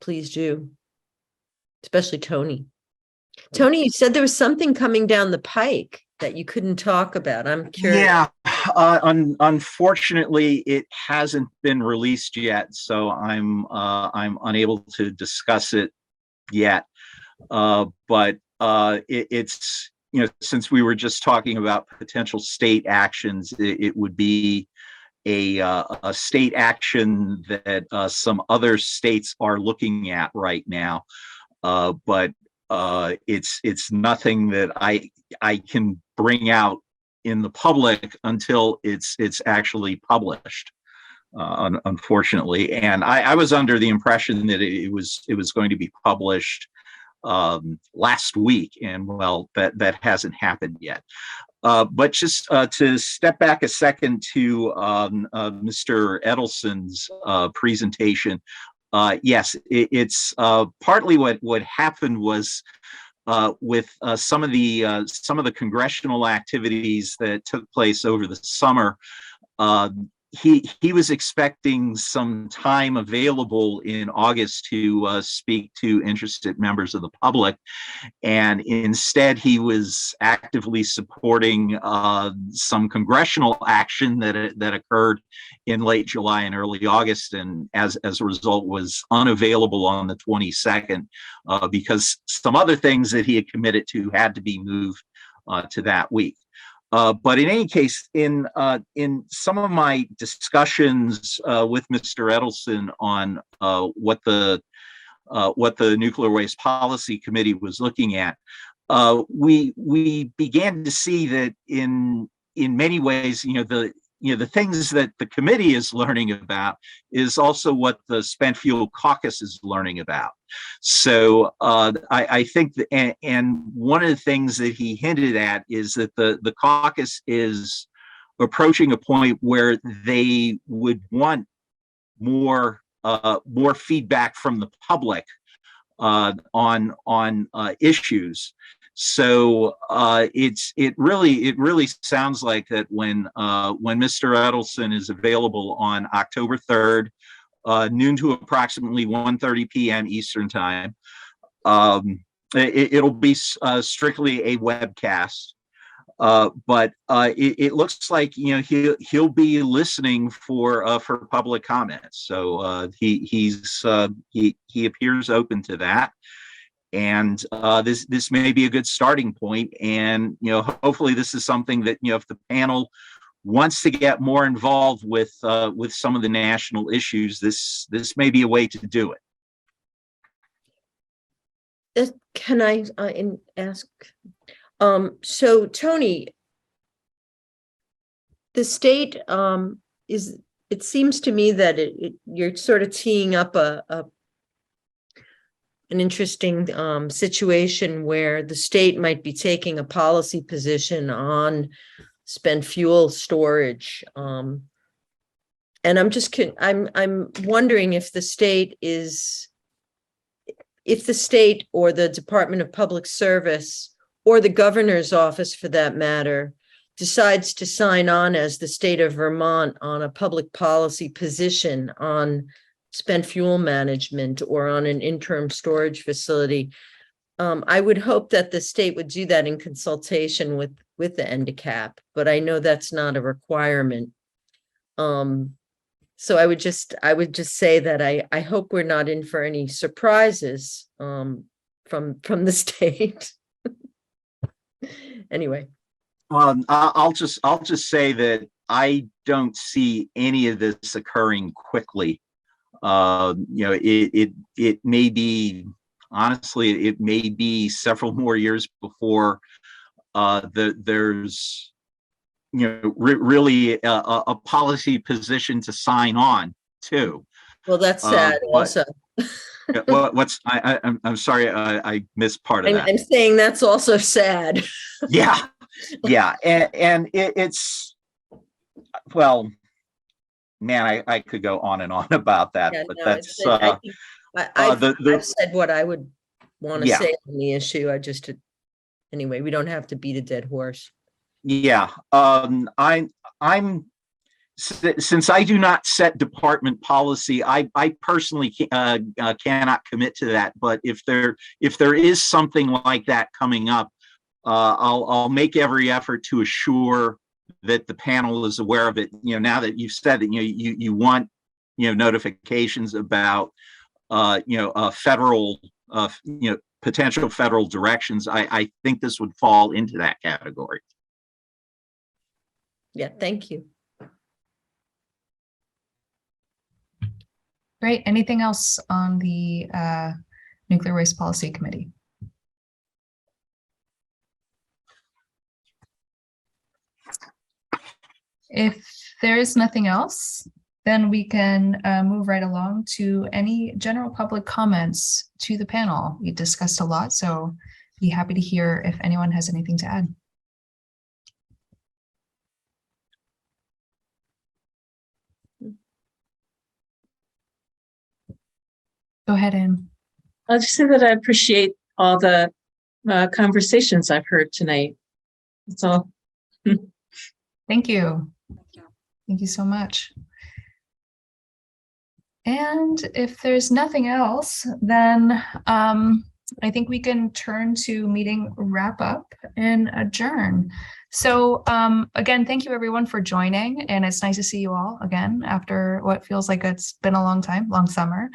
please do, especially Tony. Tony, you said there was something coming down the pike that you couldn't talk about. I'm curious. Yeah, unfortunately, it hasn't been released yet, so I'm unable to discuss it yet. But it's, you know, since we were just talking about potential state actions, it would be a state action that some other states are looking at right now. But it's nothing that I can bring out in the public until it's actually published, unfortunately. And I was under the impression that it was going to be published last week, and well, that hasn't happened yet. But just to step back a second to Mr. Edelson's presentation. Yes, it's partly what happened was with some of the congressional activities that took place over the summer. He was expecting some time available in August to speak to interested members of the public, and instead he was actively supporting some congressional action that occurred in late July and early August, and as a result was unavailable on the 22nd because some other things that he had committed to had to be moved to that week. But in any case, in some of my discussions with Mr. Edelson on what the Nuclear Waste Policy Committee was looking at, we began to see that in many ways, the things that the committee is learning about is also what the Spent Fuel Caucus is learning about. So I think that, and one of the things that he hinted at is that the caucus is approaching a point where they would want more feedback from the public on issues. So it really sounds like that when Mr. Edelson is available on October 3rd, noon to approximately 1:30 p.m. Eastern time, it'll be strictly a webcast. But it looks like he'll be listening for public comments. So he appears open to that. And this may be a good starting point, and hopefully this is something that if the panel wants to get more involved with some of the national issues, this may be a way to do it. Can I ask? So Tony, the state is. It seems to me that you're sort of teeing up an interesting situation where the state might be taking a policy position on spent fuel storage. And I'm wondering if the state or the Department of Public Service or the governor's office for that matter decides to sign on as the state of Vermont on a public policy position on spent fuel management or on an interim storage facility. I would hope that the state would do that in consultation with the NDCAP, but I know that's not a requirement. So I would just say that I hope we're not in for any surprises from the state. Anyway, Well, I'll just say that I don't see any of this occurring quickly. It may be, honestly, it may be several more years before there's really a policy position to sign on to. Well, that's sad also. I'm sorry, I missed part of that. I'm saying that's also sad. Yeah. And it's, well, man, I could go on and on about that, Yeah, but no, that's I've said what I would want to Yeah. say on the issue. Anyway, we don't have to beat a dead horse. yeah. Since I do not set department policy, I personally cannot commit to that. But if there is something like that coming up, I'll make every effort to assure that the panel is aware of it. Now that you've said that you want notifications about federal potential federal directions, I think this would fall into that category. Yeah, thank you. Great. Anything else on the Nuclear Waste Policy Committee? If there is nothing else, then we can move right along to any general public comments to the panel. We discussed a lot, so be happy to hear if anyone has anything to add. Go ahead, Anne. I'll just say that I appreciate all the conversations I've heard tonight. That's all. Thank you. Thank you so much. And if there's nothing else, then I think we can turn to meeting wrap up and adjourn. So again, thank you everyone for joining, and it's nice to see you all again after what feels like it's been a long time, long summer.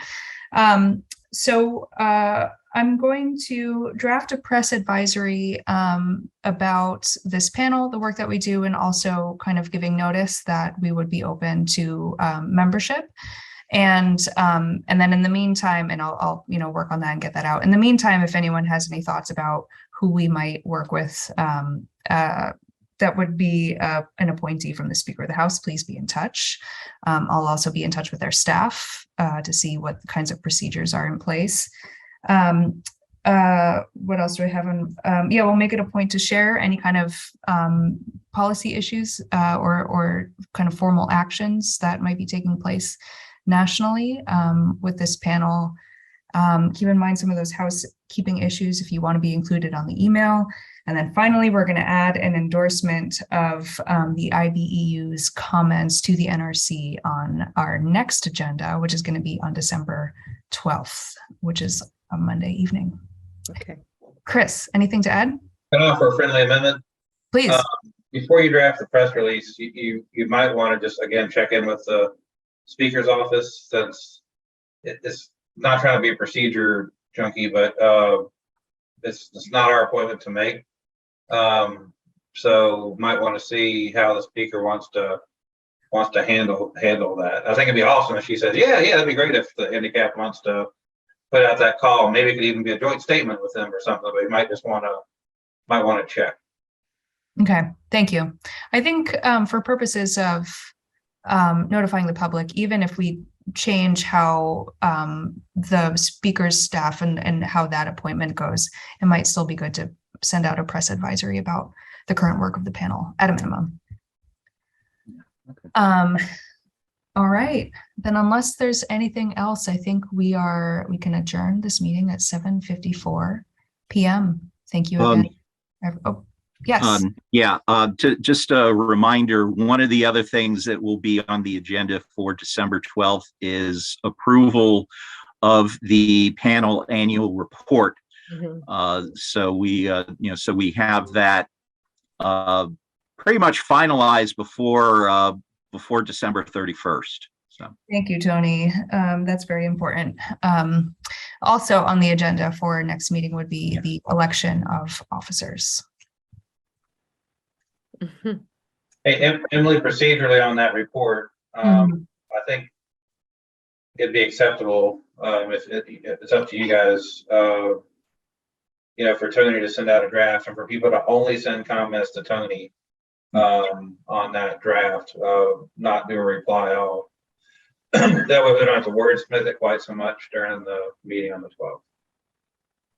I'm going to draft a press advisory about this panel, the work that we do, and also kind of giving notice that we would be open to membership. And then in the meantime, and I'll work on that and get that out. In the meantime, if anyone has any thoughts about who we might work with that would be an appointee from the Speaker of the House, please be in touch. I'll also be in touch with their staff to see what kinds of procedures are in place. What else do I have? We'll make it a point to share any kind of policy issues or kind of formal actions that might be taking place nationally with this panel. Keep in mind some of those housekeeping issues if you want to be included on the email. And then finally, we're going to add an endorsement of the IBEU's comments to the NRC on our next agenda, which is going to be on December 12th, which is a Monday evening. Okay. Chris, anything to add? Can I offer a friendly amendment? Please. Before you draft the press release, you might want to just, again, check in with the Speaker's office, since it's not trying to be a procedure junkie, but it's not our appointment to make. So might want to see how the Speaker wants to handle that. I think it'd be awesome if she says, yeah, that'd be great if the NDCAP wants to put out that call. Maybe it could even be a joint statement with them or something, but you might just want to check. Okay, thank you. I think for purposes of notifying the public, even if we change how the Speaker's staff and how that appointment goes, it might still be good to send out a press advisory about the current work of the panel at a minimum. Okay. All right, then unless there's anything else, I think we can adjourn this meeting at 7:54 p.m. Thank you again. Yes. Just a reminder, one of the other things that will be on the agenda for December 12th is approval of the panel annual report. Mm-hmm. So we have that pretty much finalized before December 31st. So thank you, Tony. That's very important. Also on the agenda for next meeting would be the election of officers. Mhm. Hey, Emily, procedurally on that report, I think it'd be acceptable, if it's up to you guys, for Tony to send out a draft and for people to only send comments to Tony, on that draft, not do a reply all. That way we don't have to wordsmith it quite so much during the meeting on the 12th.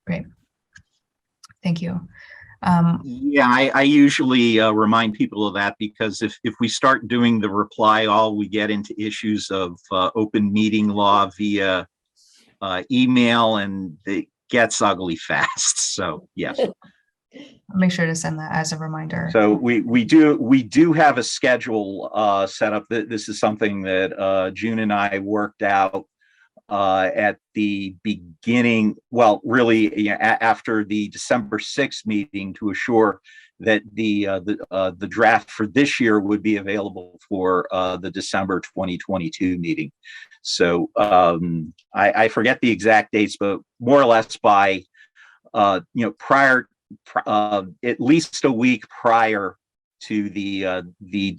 Great. Thank you. Yeah, I usually remind people of that because if we start doing the reply all, we get into issues of open meeting law via email, and it gets ugly fast. So yes. I'll make sure to send that as a reminder. So we do have a schedule set up. This is something that June and I worked out at the beginning, well, really after the December 6th meeting, to assure that the draft for this year would be available for the December 2022 meeting. So I forget the exact dates, but more or less by prior, at least a week prior to the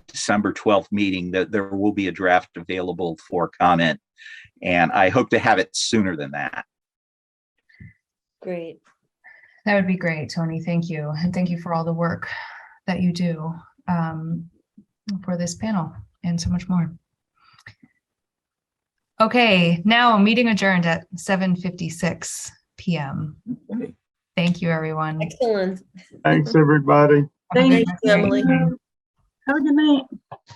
December 12th meeting, that there will be a draft available for comment. And I hope to have it sooner than that. Great. That would be great, Tony. Thank you. And thank you for all the work that you do for this panel and so much more. Okay, now meeting adjourned at 7:56 p.m. Thank you, everyone. Excellent. Thanks, everybody. Have a good Thanks, night. Emily. Have a good night.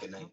Good night.